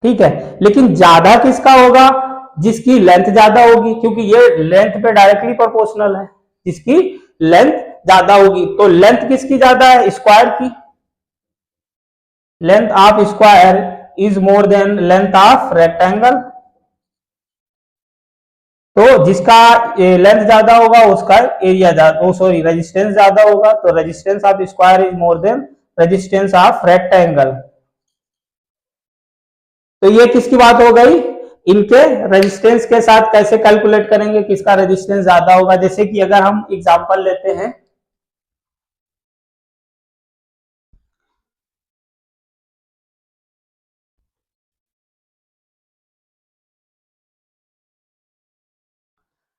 ठीक है। लेकिन ज्यादा किसका होगा, जिसकी लेंथ ज्यादा होगी, क्योंकि ये लेंथ पे डायरेक्टली प्रोपोर्शनल है, जिसकी लेंथ ज्यादा होगी। तो लेंथ किसकी ज्यादा है, स्क्वायर की, length of square is more then length of rectangle. तो जिसका लेंथ ज्यादा होगा उसका एरिया ज्यादा, सॉरी रेजिस्टेंस ज्यादा होगा, तो resistance of square is more than resistance of rectangle. तो ये किसकी बात हो गई, इनके रेजिस्टेंस के साथ कैसे कैलकुलेट करेंगे किसका रेजिस्टेंस ज्यादा होगा। जैसे कि अगर हम एग्जांपल लेते हैं,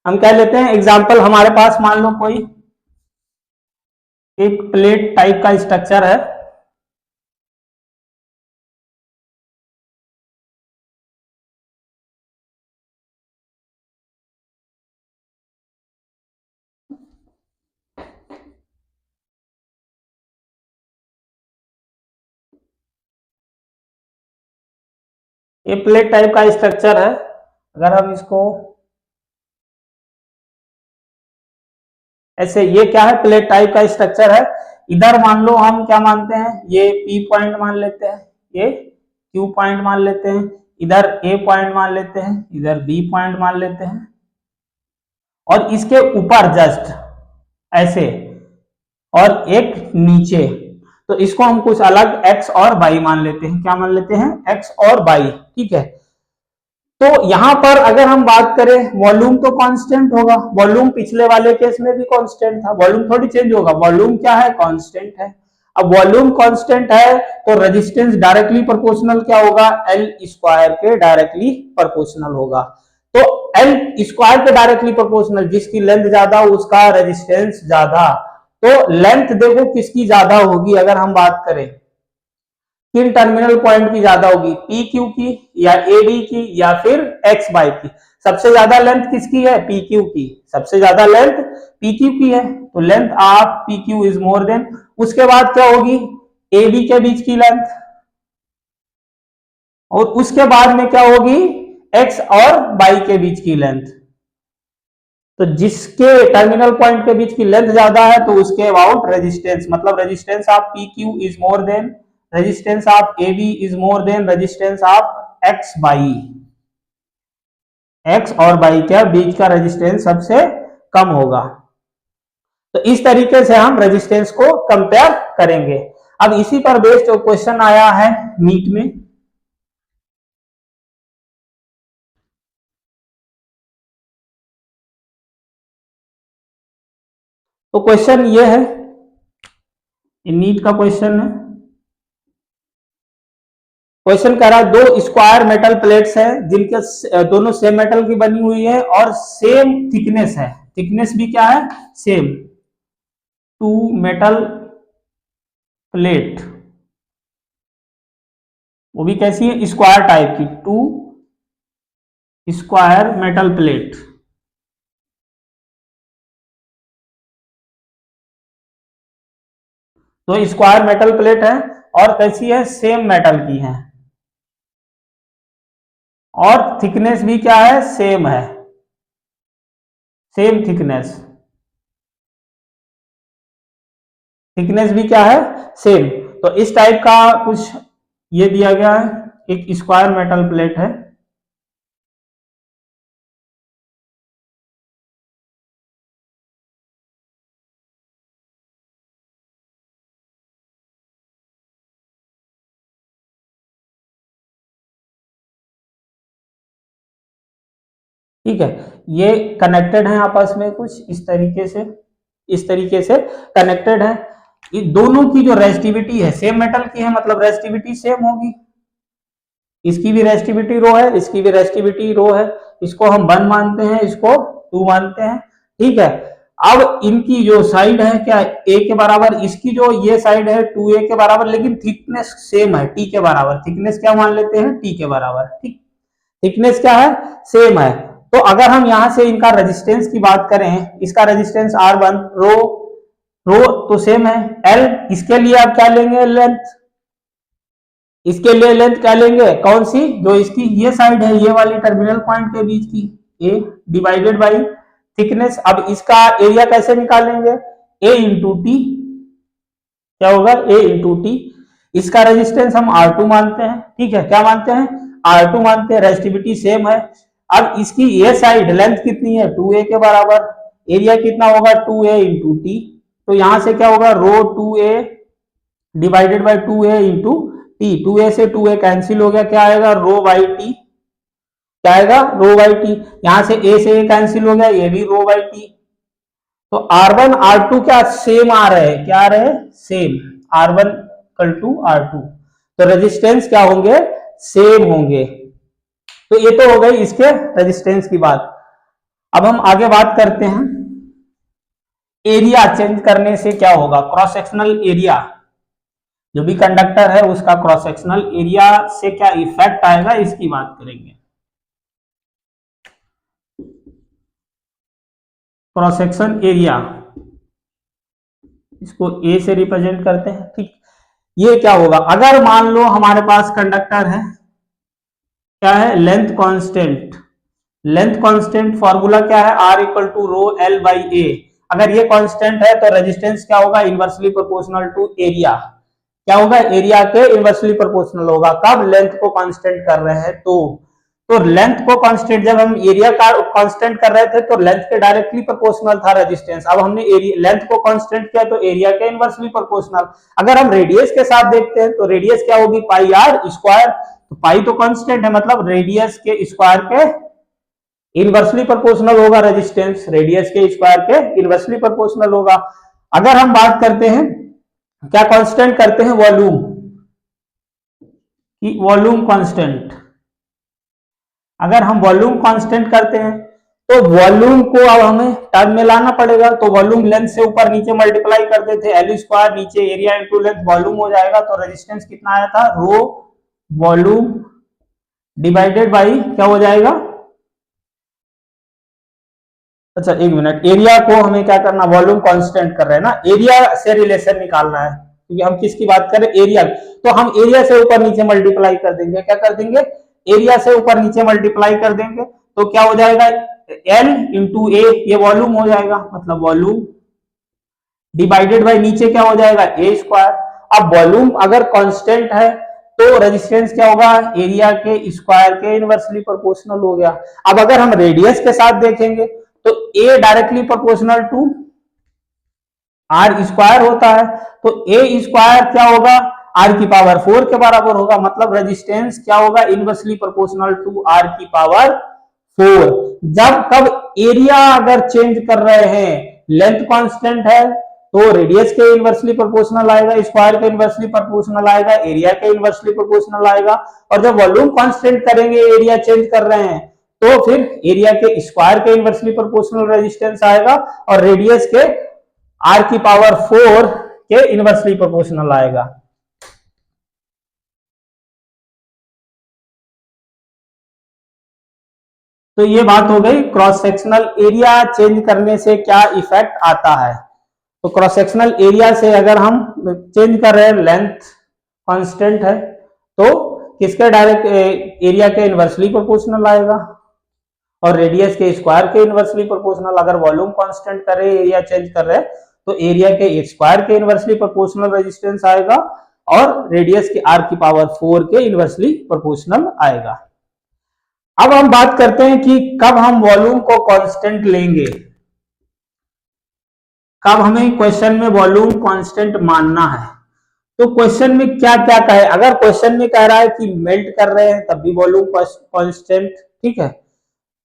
हम क्या लेते हैं एग्जांपल, हमारे पास मान लो कोई एक प्लेट टाइप का स्ट्रक्चर है, ये प्लेट टाइप का स्ट्रक्चर है। अगर हम इसको ऐसे, ये क्या है, प्लेट टाइप का स्ट्रक्चर है। इधर मान लो हम क्या मानते हैं, ये पी पॉइंट मान लेते हैं, ये क्यू पॉइंट मान लेते हैं, इधर ए पॉइंट मान लेते हैं, इधर बी पॉइंट मान लेते हैं, और इसके ऊपर जस्ट ऐसे, और एक नीचे, तो इसको हम कुछ अलग एक्स और वाई मान लेते हैं, क्या मान लेते हैं, एक्स और वाई, ठीक है। तो यहां पर अगर हम बात करें, वॉल्यूम तो कांस्टेंट होगा, वॉल्यूम पिछले वाले केस में भी कांस्टेंट था, वॉल्यूम थोड़ी चेंज होगा, वॉल्यूम क्या है, कांस्टेंट है। अब वॉल्यूम कांस्टेंट है तो रेजिस्टेंस डायरेक्टली प्रोपोर्शनल क्या होगा, एल स्क्वायर के डायरेक्टली प्रोपोर्शनल होगा। तो एल स्क्वायर के डायरेक्टली प्रोपोर्शनल, जिसकी लेंथ ज्यादा उसका रेजिस्टेंस ज्यादा। तो लेंथ देखो किसकी ज्यादा होगी, अगर हम बात करें किन टर्मिनल पॉइंट की ज्यादा होगी, पी क्यू की या ए बी की या फिर एक्स वाई की। सबसे ज्यादा लेंथ किसकी है, पी क्यू की, सबसे ज्यादा लेंथ पी क्यू की है, तो length of P Q is more then. उसके बाद क्या होगी, ए बी के बीच की लेंथ, और उसके बाद में क्या होगी, एक्स और वाई के बीच की लेंथ। तो जिसके टर्मिनल पॉइंट के बीच की लेंथ ज्यादा है तो उसके अबाउट रेजिस्टेंस, मतलब resistance of P Q is more than resistance of A B is more than resistance of X Y, X और बाई के बीच का रेजिस्टेंस सबसे कम होगा। तो इस तरीके से हम रेजिस्टेंस को कंपेयर करेंगे। अब इसी पर बेस्ड क्वेश्चन आया है नीट में, तो क्वेश्चन ये है, नीट का क्वेश्चन है। क्वेश्चन कह रहा है दो स्क्वायर मेटल प्लेट्स हैं जिनके दोनों सेम मेटल की बनी हुई है और सेम थिकनेस है, थिकनेस भी क्या है, सेम। टू मेटल प्लेट, वो भी कैसी है, स्क्वायर टाइप की, टू स्क्वायर मेटल प्लेट। तो स्क्वायर मेटल प्लेट है और कैसी है, सेम मेटल की है, और थिकनेस भी क्या है, सेम है, सेम थिकनेस, थिकनेस भी क्या है, सेम। तो इस टाइप का कुछ ये दिया गया है, एक स्क्वायर मेटल प्लेट है। ठीक है, ये कनेक्टेड है आपस में कुछ इस तरीके से, इस तरीके से कनेक्टेड है। ये दोनों की जो रेजिस्टिविटी है सेम मेटल की है, मतलब रेजिस्टिविटी सेम होगी। इसकी भी रेजिस्टिविटी रो है, इसकी भी रेजिस्टिविटी रो है। इसको हम 1 मानते हैं, इसको 2 मानते हैं। ठीक है, अब इनकी जो साइड है क्या a के बराबर, इसकी जो ये साइड है 2a के बराबर, लेकिन थिकनेस सेम है t के बराबर। थिकनेस क्या मान लेते हैं, t के बराबर। ठीक, थिकनेस क्या है, सेम है। तो अगर हम यहां से इनका रेजिस्टेंस की बात करें, इसका रेजिस्टेंस R1 रो, रो तो सेम है। L, इसके लिए आप क्या लेंगे, लेंथ। इसके लिए लेंथ क्या लेंगे, कौन सी, जो इसकी ये साइड है, ये वाली टर्मिनल पॉइंट के बीच की, a डिवाइडेड बाई थिकनेस। अब इसका एरिया कैसे निकालेंगे, a इंटू टी, क्या होगा, a इंटू टी। इसका रेजिस्टेंस हम R2 मानते हैं। ठीक है, क्या मानते हैं, R2 मानते हैं, रेजिस्टिविटी सेम है। अब इसकी ये साइड लेंथ कितनी है, 2a के बराबर, एरिया कितना होगा, 2a इंटू टी। तो यहां से क्या होगा, रो 2a divided by 2a into T. 2a से 2a कैंसिल हो गया, क्या आएगा, रो बाई टी। क्या आएगा, रो बाई टी। यहां से a से a कैंसिल हो गया, ये भी रो बाई टी। तो R1 R2 क्या सेम आ रहे हैं, क्या आ रहे हैं, same. R1 equal to R2, तो रेजिस्टेंस क्या होंगे, सेम होंगे। तो ये तो हो गई इसके रेजिस्टेंस की बात। अब हम आगे बात करते हैं एरिया चेंज करने से क्या होगा, क्रॉस सेक्शनल एरिया, जो भी कंडक्टर है उसका क्रॉस सेक्शनल एरिया से क्या इफेक्ट आएगा, इसकी बात करेंगे। क्रॉस सेक्शन एरिया, इसको ए से रिप्रेजेंट करते हैं। ठीक, ये क्या होगा, अगर मान लो हमारे पास कंडक्टर है, क्या है, length constant. Length constant formula क्या है, R equal to rho L by A. अगर ये कांस्टेंट है तो रेजिस्टेंस क्या होगा, इनवर्सली प्रोपोर्शनल टू एरिया। क्या होगा, एरिया के इनवर्सली प्रोपोर्शनल होगा। कब, लेंथ को कांस्टेंट कर रहे हैं तो लेंथ को कांस्टेंट, जब हम एरिया का कांस्टेंट कर रहे थे तो लेंथ के डायरेक्टली प्रोपोर्शनल था रेजिस्टेंस। अब हमने लेंथ को कांस्टेंट किया तो एरिया के इनवर्सली प्रोपोर्शनल। अगर हम रेडियस के साथ देखते हैं तो रेडियस क्या होगी, पाई आर स्क्वायर। तो पाई तो कांस्टेंट है, मतलब रेडियस के स्क्वायर के इनवर्सली प्रोपोर्शनल होगा रेजिस्टेंस, रेडियस के स्क्वायर के इनवर्सली प्रोपोर्शनल होगा। अगर हम बात करते हैं, क्या कांस्टेंट करते हैं, वॉल्यूम की, वॉल्यूम कांस्टेंट। अगर हम वॉल्यूम कांस्टेंट करते हैं तो वॉल्यूम को अब हमें टर्म में लाना पड़ेगा। तो वॉल्यूम लेंथ से ऊपर नीचे मल्टीप्लाई कर देते, एल स्क्वायर, नीचे एरिया इंटू लेंथ, वॉल्यूम हो जाएगा। तो रेजिस्टेंस कितना आया था, रो वॉल्यूम डिवाइडेड बाई क्या हो जाएगा, अच्छा एक मिनट, एरिया को हमें क्या करना, वॉल्यूम कांस्टेंट कर रहे हैं ना, एरिया से रिलेशन निकालना है, क्योंकि हम किसकी बात करें, एरिया। तो हम एरिया से ऊपर नीचे मल्टीप्लाई कर देंगे, क्या कर देंगे, एरिया से ऊपर नीचे मल्टीप्लाई कर देंगे। तो क्या हो जाएगा, एल इंटू ए, ये वॉल्यूम हो जाएगा, मतलब वॉल्यूम डिवाइडेड बाई नीचे क्या हो जाएगा, ए स्क्वायर। अब वॉल्यूम अगर कांस्टेंट है तो रेजिस्टेंस क्या होगा, एरिया के स्क्वायर के इनवर्सली प्रोपोर्शनल हो गया। अब अगर हम रेडियस के साथ देखेंगे तो A directly proportional to R square होता है। तो ए स्क्वायर क्या होगा, आर की पावर 4 के बराबर होगा, मतलब रेजिस्टेंस क्या होगा, इनवर्सली प्रोपोर्शनल टू आर की पावर 4। जब कब एरिया अगर चेंज कर रहे हैं, लेंथ कांस्टेंट है तो रेडियस के इनवर्सली प्रोपोर्शनल आएगा, स्क्वायर के इनवर्सली प्रोपोर्शनल आएगा, एरिया के इनवर्सली प्रोपोर्शनल आएगा। और जब वॉल्यूम कांस्टेंट करेंगे, एरिया चेंज कर रहे हैं, तो फिर एरिया के स्क्वायर के इनवर्सली प्रोपोर्शनल रेजिस्टेंस आएगा और रेडियस के आर की पावर 4 के इनवर्सली प्रोपोर्शनल आएगा। तो ये बात हो गई क्रॉस सेक्शनल एरिया चेंज करने से क्या इफेक्ट आता है। तो क्रॉस सेक्शनल एरिया से अगर हम चेंज कर रहे हैं, लेंथ कांस्टेंट है तो किसके डायरेक्ट एरिया के इनवर्सली प्रोपोर्शनल आएगा और रेडियस के स्क्वायर के इनवर्सली प्रोपोर्शनल। अगर वॉल्यूम कांस्टेंट कर रहे हैं, एरिया चेंज कर रहे हैं, तो एरिया के स्क्वायर के इनवर्सली प्रोपोर्शनल रेजिस्टेंस आएगा और रेडियस के r की पावर 4 के इनवर्सली प्रोपोर्शनल आएगा। अब हम बात करते हैं कि कब हम वॉल्यूम को कांस्टेंट लेंगे, कब हमें क्वेश्चन में वॉल्यूम कांस्टेंट मानना है। तो क्वेश्चन में क्या क्या कहे, अगर क्वेश्चन में कह रहा है कि मेल्ट कर रहे हैं तब भी वॉल्यूम कांस्टेंट, ठीक है,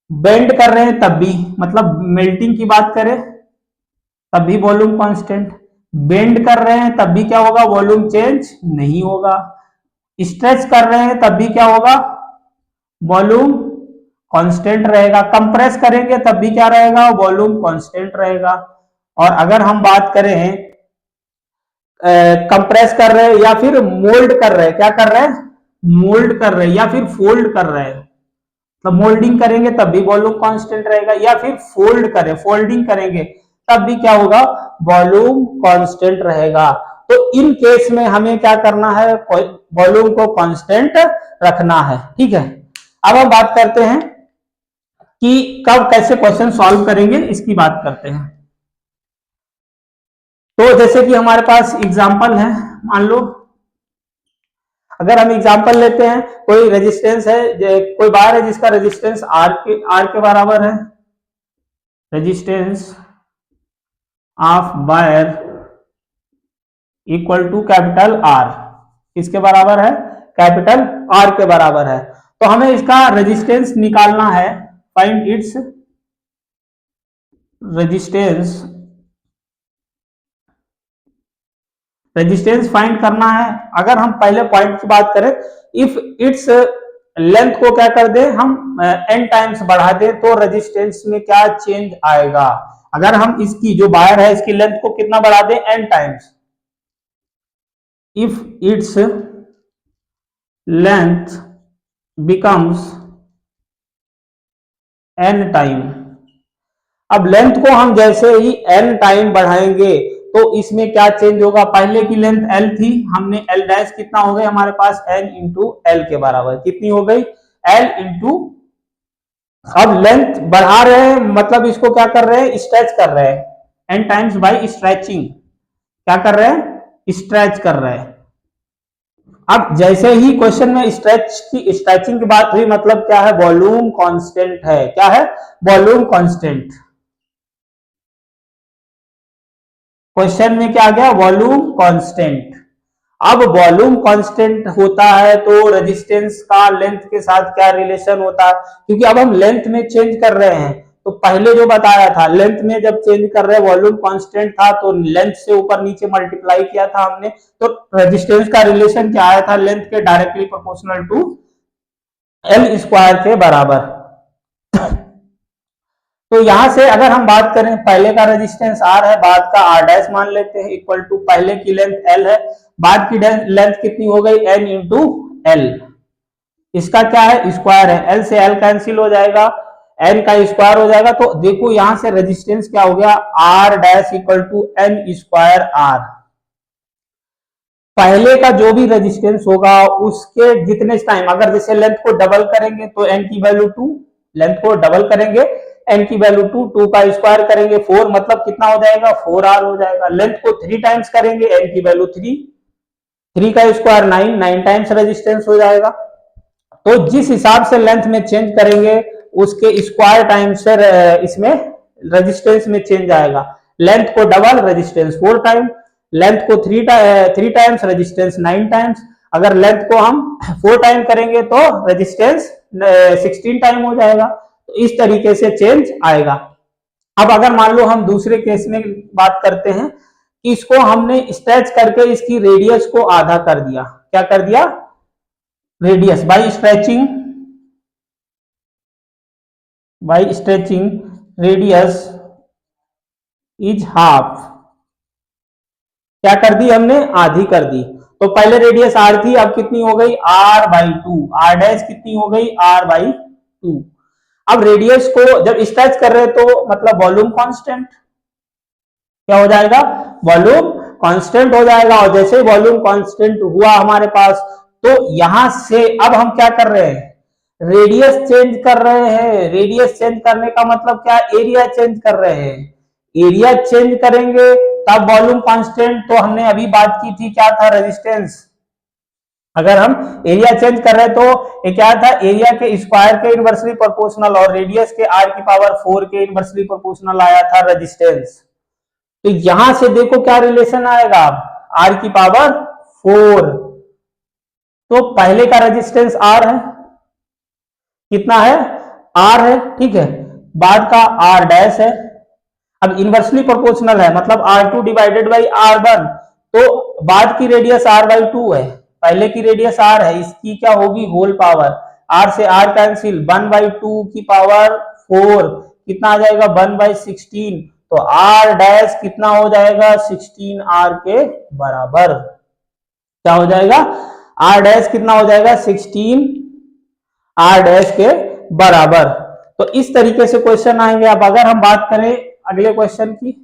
बेंड कर रहे हैं तब भी, मतलब मेल्टिंग की बात करें तब भी वॉल्यूम कांस्टेंट, बेंड कर रहे हैं तब भी क्या होगा, वॉल्यूम चेंज नहीं होगा, स्ट्रेच कर रहे हैं तब भी क्या होगा, वॉल्यूम कांस्टेंट रहेगा, कंप्रेस करेंगे तब भी क्या रहेगा, वॉल्यूम कांस्टेंट रहेगा। और अगर हम बात करें कंप्रेस कर रहे हैं या फिर मोल्ड कर रहे हैं, क्या कर रहे हैं, मोल्ड कर रहे हैं या फिर फोल्ड कर रहे हैं, तो मोल्डिंग करेंगे तब भी वॉल्यूम कांस्टेंट रहेगा, या फिर फोल्ड करें, फोल्डिंग करेंगे तब भी क्या होगा, वॉल्यूम कांस्टेंट रहेगा। तो इन केस में हमें क्या करना है, वॉल्यूम को कांस्टेंट रखना है, ठीक है। अब हम बात करते हैं कि कब कैसे क्वेश्चन सॉल्व करेंगे, इसकी बात करते हैं। तो जैसे कि हमारे पास एग्जांपल है, मान लो अगर हम एग्जांपल लेते हैं, कोई रेजिस्टेंस है, कोई बार है जिसका रेजिस्टेंस आर के बराबर है, resistance of wire equal to capital R, किसके बराबर है, कैपिटल आर के बराबर है। तो हमें इसका रेजिस्टेंस निकालना है, फाइंड इट्स रेजिस्टेंस फाइंड करना है। अगर हम पहले पॉइंट की बात करें, इफ इट्स लेंथ को क्या कर दे हम n टाइम्स बढ़ा दे तो रेजिस्टेंस में क्या चेंज आएगा। अगर हम इसकी जो वायर है इसकी लेंथ को कितना बढ़ा दे, n times, if its length becomes n time, अब लेंथ को हम जैसे ही n टाइम बढ़ाएंगे तो इसमें क्या चेंज होगा, पहले की लेंथ l थी, हमने l डैश कितना हो गई हमारे पास n इंटू l के बराबर, कितनी हो गई l इंटू, अब लेंथ बढ़ा रहे हैं मतलब इसको क्या कर रहे हैं, स्ट्रेच कर रहे हैं, n टाइम्स बाई स्ट्रेचिंग, क्या कर रहे हैं, स्ट्रेच कर रहे हैं। अब जैसे ही क्वेश्चन में स्ट्रेचिंग की बात हुई, मतलब क्या है, वॉल्यूम कांस्टेंट है, क्या है, वॉल्यूम कांस्टेंट। क्वेश्चन में क्या आ गया, वॉल्यूम कांस्टेंट। अब वॉल्यूम कांस्टेंट होता है तो रेजिस्टेंस का लेंथ के साथ क्या रिलेशन होता है, क्योंकि अब हम लेंथ में चेंज कर रहे हैं, तो पहले जो बताया था लेंथ में जब चेंज कर रहे हैं वॉल्यूम कांस्टेंट था तो लेंथ से ऊपर नीचे मल्टीप्लाई किया था हमने, तो रेजिस्टेंस का रिलेशन क्या आया था, लेंथ के directly proportional to L square के बराबर। तो यहां से अगर हम बात करें, पहले का रेजिस्टेंस R है, बाद का R डैश मान लेते हैं, इक्वल टू पहले की लेंथ L है, बाद की लेंथ कितनी हो गई, N इंटू L, इसका क्या है, स्क्वायर है, L से L कैंसिल हो जाएगा, N का स्क्वायर हो जाएगा। तो देखो यहां से रेजिस्टेंस क्या हो गया, R dash equal to N square R, पहले का जो भी रेजिस्टेंस होगा उसके जितने टाइम, अगर जैसे लेंथ को डबल करेंगे तो n की वैल्यू 2, लेंथ को डबल करेंगे n की वैल्यू 2, 2 का स्क्वायर करेंगे 4, मतलब कितना हो जाएगा, 4r हो जाएगा। लेंथ को 3 टाइम्स करेंगे, n की वैल्यू 3, 3 का स्क्वायर 9, 9 टाइम्स रेजिस्टेंस हो जाएगा। तो जिस हिसाब से लेंथ में चेंज करेंगे उसके स्क्वायर टाइम से इसमें रेजिस्टेंस में चेंज आएगा। लेंथ को डबल, रेजिस्टेंस 4 टाइम, लेंथ को 3 टाइम्स, रेजिस्टेंस 9 टाइम्स, अगर लेंथ को हम 4 टाइम करेंगे तो रेजिस्टेंस 16 टाइम हो जाएगा। तो इस तरीके से चेंज आएगा। अब अगर मान लो हम दूसरे केस में बात करते हैं कि इसको हमने स्ट्रेच करके इसकी रेडियस को आधा कर दिया, क्या कर दिया, radius by stretching radius is half, क्या कर दी हमने, आधी कर दी। तो पहले रेडियस r थी, अब कितनी हो गई, r बाई 2, r डैश कितनी हो गई, r बाई 2। अब रेडियस को जब स्ट्रेच कर रहे तो मतलब वॉल्यूम कांस्टेंट, क्या हो जाएगा, वॉल्यूम कांस्टेंट हो जाएगा। और जैसे वॉल्यूम कांस्टेंट हुआ हमारे पास, तो यहां से अब हम क्या कर रहे हैं, रेडियस चेंज कर रहे हैं। रेडियस चेंज करने का मतलब क्या, एरिया चेंज कर रहे हैं। एरिया चेंज करेंगे तब वॉल्यूम कांस्टेंट, तो हमने अभी बात की थी क्या था, रेजिस्टेंस। अगर हम एरिया चेंज कर रहे तो ये क्या था, एरिया के स्क्वायर के इनवर्सली प्रोपोर्शनल और रेडियस के r की पावर 4 के इनवर्सली प्रोपोर्शनल आया था रेजिस्टेंस। तो यहां से देखो क्या रिलेशन आएगा, r की पावर 4, तो पहले का रेजिस्टेंस r है, कितना है, r है, ठीक है, बाद का r डैश है। अब इनवर्सली प्रोपोर्शनल है मतलब r2 डिवाइडेड बाई r1, तो बाद की रेडियस r/2 है, पहले की रेडियस r है, इसकी क्या होगी होल पावर, r से r कैंसिल, 1/2 की पावर 4 कितना आ जाएगा 1/16, तो r डैश कितना हो जाएगा 16r के बराबर, क्या हो जाएगा r डैश कितना हो जाएगा 16r डैश के बराबर। तो इस तरीके से क्वेश्चन आएंगे। अब अगर हम बात करें अगले क्वेश्चन की,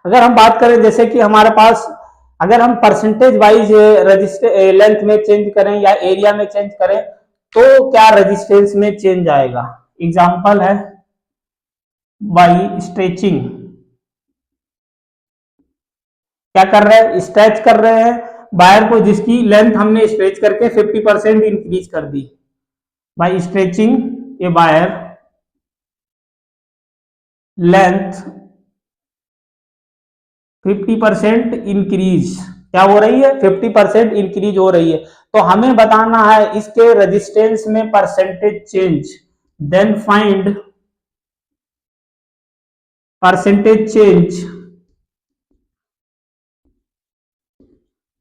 अगर हम बात करें जैसे कि हमारे पास अगर हम परसेंटेज वाइज रजिस्टर लेंथ में चेंज करें या एरिया में चेंज करें तो क्या रेजिस्टेंस में चेंज आएगा। एग्जांपल है बाई स्ट्रेचिंग, क्या कर रहे हैं, स्ट्रेच कर रहे हैं वायर को जिसकी लेंथ हमने स्ट्रेच करके 50% इंक्रीज कर दी। By stretching a wire length 50% increase, क्या हो रही है 50% इंक्रीज हो रही है, तो हमें बताना है इसके रेजिस्टेंस में percentage change, then find percentage change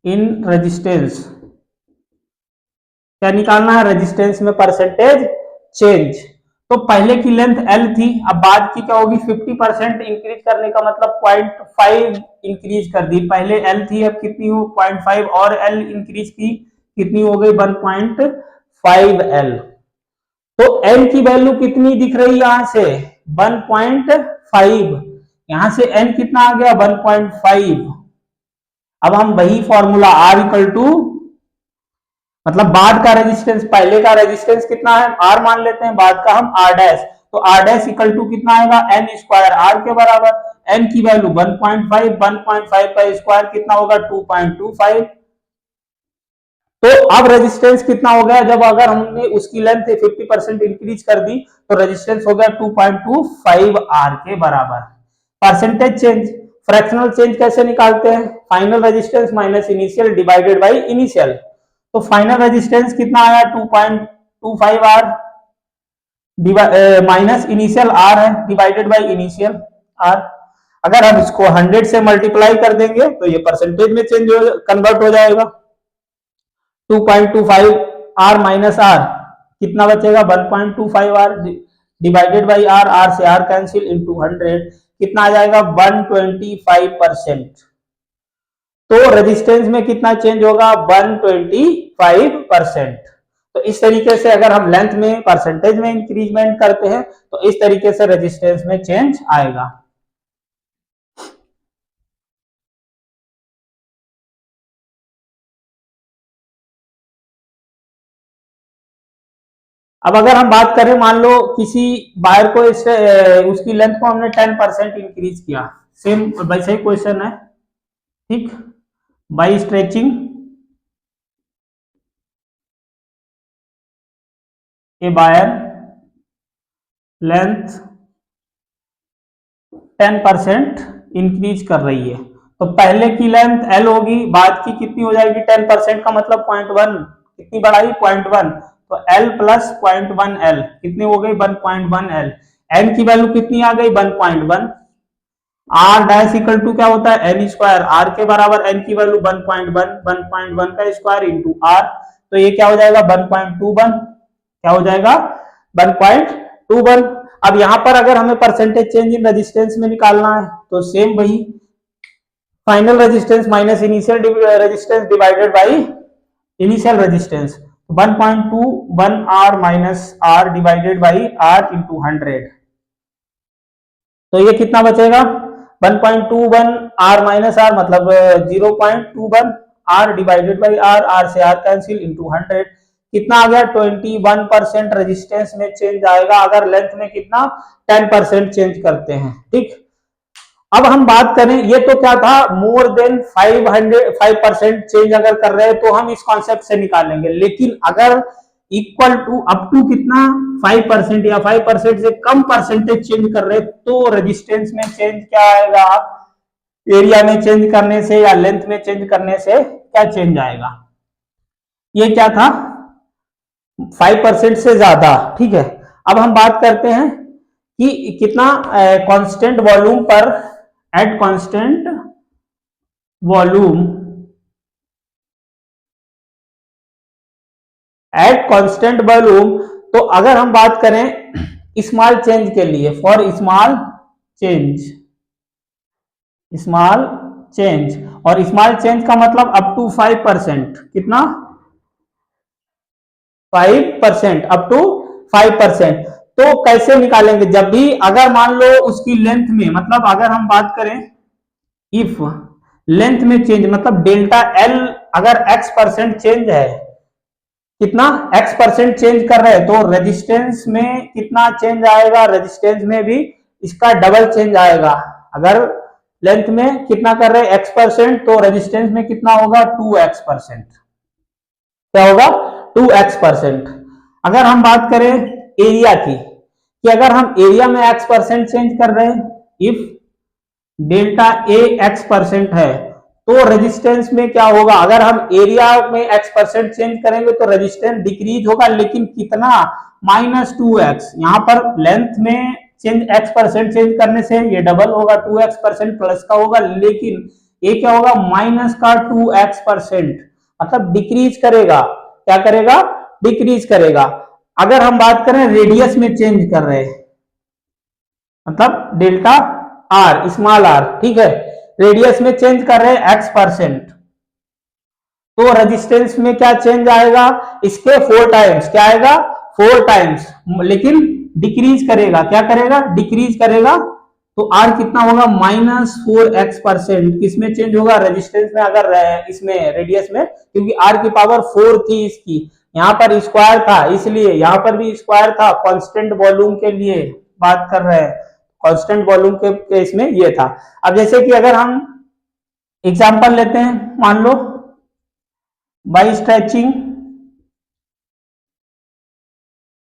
in resistance, क्या निकालना है रेजिस्टेंस में परसेंटेज चेंज। तो पहले की लेंथ L थी, अब बाद की क्या होगी 50% इंक्रीज करने का मतलब 0.5 इंक्रीज कर दी, पहले L थी अब कितनी हो 0.5 और L इंक्रीज की कितनी हो गई 1.5L। तो L की वैल्यू कितनी दिख रही है यहां से 1.5, यहां से N कितना आ गया 1.5। अब हम वही फॉर्मूला R इक्वल टू मतलब बाद का रेजिस्टेंस, पहले का रेजिस्टेंस कितना है R मान लेते हैं, बाद का हम R डैश, तो R डैश इक्वल टू कितना आएगा N स्क्वायर R के बराबर, N की वैल्यू 1.5, 1.5 का स्क्वायर कितना होगा 2.25। तो अब रेजिस्टेंस कितना हो गया, जब अगर हमने उसकी लेंथ 50% इंक्रीज कर दी तो रेजिस्टेंस हो गया 2.25 R के बराबर। परसेंटेज चेंज, फ्रैक्शनल चेंज कैसे निकालते हैं, final resistance minus initial divided by initial, तो फाइनल रेजिस्टेंस कितना आया 2.25 R माइनस इनिशियल R है डिवाइडेड बाई इनिशियल R। अगर हम इसको 100 से मल्टीप्लाई कर देंगे तो ये परसेंटेज में चेंज हो कन्वर्ट हो जाएगा, 2.25 R माइनस R कितना बचेगा 1.25 R divided by R, R से R कैंसिल इनटू 100 कितना आ जाएगा 125%। तो रेजिस्टेंस में कितना चेंज होगा 125%। तो इस तरीके से अगर हम लेंथ में परसेंटेज में इंक्रीजमेंट करते हैं तो इस तरीके से रेजिस्टेंस में चेंज आएगा। अब अगर हम बात करें मान लो किसी वायर को उसकी लेंथ को हमने 10% इंक्रीज किया, सेम वैसे ही क्वेश्चन है, ठीक, by stretching a wire length 10% increase कर रही है, तो पहले की लेंथ L होगी, बाद की कितनी हो जाएगी 10% का मतलब 0.1, कितनी बढ़ाई 0.1, तो L प्लस 0.1 L कितनी हो गई 1.1 L। N की वैल्यू कितनी आ गई 1.1, R डैश इक्वल टू क्या होता है N स्क्वायर R के बराबर, N की वैल्यू 1.1 का स्क्वायर इंटू R, तो ये क्या हो जाएगा 1.21, क्या हो जाएगा 1.21। अब यहां पर अगर हमें परसेंटेज चेंज इन रेजिस्टेंस में निकालना है तो सेम वही final resistance minus initial resistance divided by initial resistance, 1.21 r minus r divided by r into 100, तो ये कितना बचेगा 1.21 r माइनस r मतलब 0.21 r डिवाइडेड बाई r से r कैंसिल इंटू 100, कितना आ गया 21% रेजिस्टेंस में चेंज आएगा अगर लेंथ में कितना 10% चेंज करते हैं। ठीक, अब हम बात करें, ये तो क्या था मोर देन 5% चेंज अगर कर रहे हैं तो हम इस कॉन्सेप्ट से निकालेंगे, लेकिन अगर इक्वल टू अप टू कितना 5% या 5% से कम परसेंटेज चेंज कर रहे हैं तो रेजिस्टेंस में चेंज क्या आएगा, एरिया में चेंज करने से या लेंथ में चेंज करने से क्या चेंज आएगा। ये क्या था 5% से ज्यादा। ठीक है, अब हम बात करते हैं कि कितना कांस्टेंट वॉल्यूम पर, at constant volume, at constant volume, तो अगर हम बात करें स्मॉल चेंज के लिए, for small change, small change, और स्मॉल चेंज का मतलब अप टू 5%, कितना 5%, अप टू 5%, तो कैसे निकालेंगे, जब भी अगर मान लो उसकी लेंथ में, मतलब अगर हम बात करें इफ लेंथ में चेंज मतलब डेल्टा एल अगर x% चेंज है, कितना x% चेंज कर रहे हैं तो रेजिस्टेंस में कितना चेंज आएगा, रेजिस्टेंस में भी इसका डबल चेंज आएगा। अगर लेंथ में कितना कर रहे हैं x% तो रेजिस्टेंस में कितना होगा 2x%, क्या होगा 2x%। अगर हम बात करें एरिया की, कि अगर हम एरिया में x% चेंज कर रहे हैं, इफ डेल्टा ए x% है तो रेजिस्टेंस में क्या होगा, अगर हम एरिया में x% चेंज करेंगे तो रेजिस्टेंस डिक्रीज होगा, लेकिन कितना -2x, यहां पर लेंथ में चेंज x% चेंज करने से ये डबल होगा 2x% प्लस का होगा, लेकिन ये क्या होगा माइनस का 2x%, मतलब डिक्रीज करेगा, क्या करेगा डिक्रीज करेगा। अगर हम बात करें रेडियस में चेंज कर रहे हैं, मतलब डेल्टा आर स्मॉल आर, ठीक है, रेडियस में चेंज कर रहे हैं x%, तो रेजिस्टेंस में क्या चेंज आएगा, इसके 4 टाइम्स, क्या आएगा 4 टाइम्स, लेकिन डिक्रीज करेगा, क्या करेगा डिक्रीज करेगा, तो r कितना होगा -4x%, किसमें चेंज होगा रेजिस्टेंस में, अगर इसमें रेडियस में, क्योंकि r की पावर 4 थी इसकी, यहाँ पर स्क्वायर था इसलिए यहाँ पर भी स्क्वायर था, कांस्टेंट वॉल्यूम के लिए बात कर रहे हैं, कांस्टेंट वॉल्यूम के केस में ये था। अब जैसे कि अगर हम एग्जांपल लेते हैं, मान लो बाय स्ट्रेचिंग,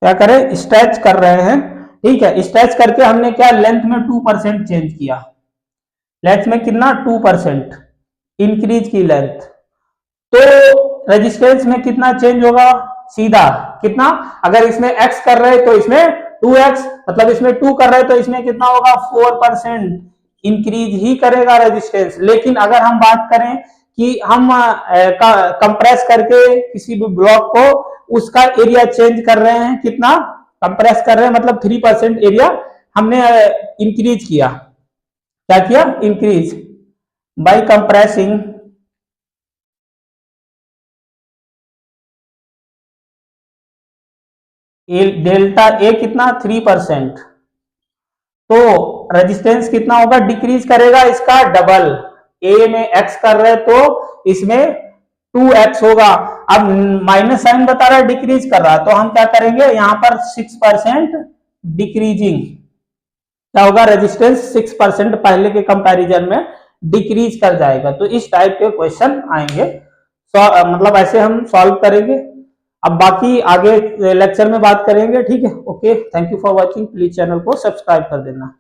क्या करें स्ट्रेच कर रहे हैं, ठीक है, स्ट्रेच करके हमने क्या लेंथ में 2% चेंज किया, लेंथ में कितना 2% इंक्रीज की लेंथ, तो रेजिस्टेंस में कितना चेंज होगा, सीधा कितना, अगर इसमें x कर रहे हैं तो इसमें 2x, मतलब इसमें 2 कर रहे हैं तो इसमें कितना होगा 4% इंक्रीज ही करेगा रेजिस्टेंस। लेकिन अगर हम बात करें कि हम कंप्रेस करके किसी भी ब्लॉक को उसका एरिया चेंज कर रहे हैं, कितना कंप्रेस कर रहे हैं, मतलब 3% एरिया हमने इंक्रीज किया, क्या किया increase by compressing delta A कितना 3%, तो रेजिस्टेंस कितना होगा डिक्रीज करेगा इसका डबल, ए में x कर रहे तो इसमें 2x होगा, अब माइनस साइन बता रहा है डिक्रीज कर रहा है, तो हम क्या करेंगे यहाँ पर 6% डिक्रीजिंग, क्या होगा रेजिस्टेंस 6% पहले के कंपैरिजन में डिक्रीज कर जाएगा। तो इस टाइप के क्वेश्चन आएंगे, मतलब ऐसे हम सॉल्व करेंगे। अब बाकी आगे लेक्चर में बात करेंगे, ठीक है, okay, thank you for watching, please channel को सब्सक्राइब कर देना।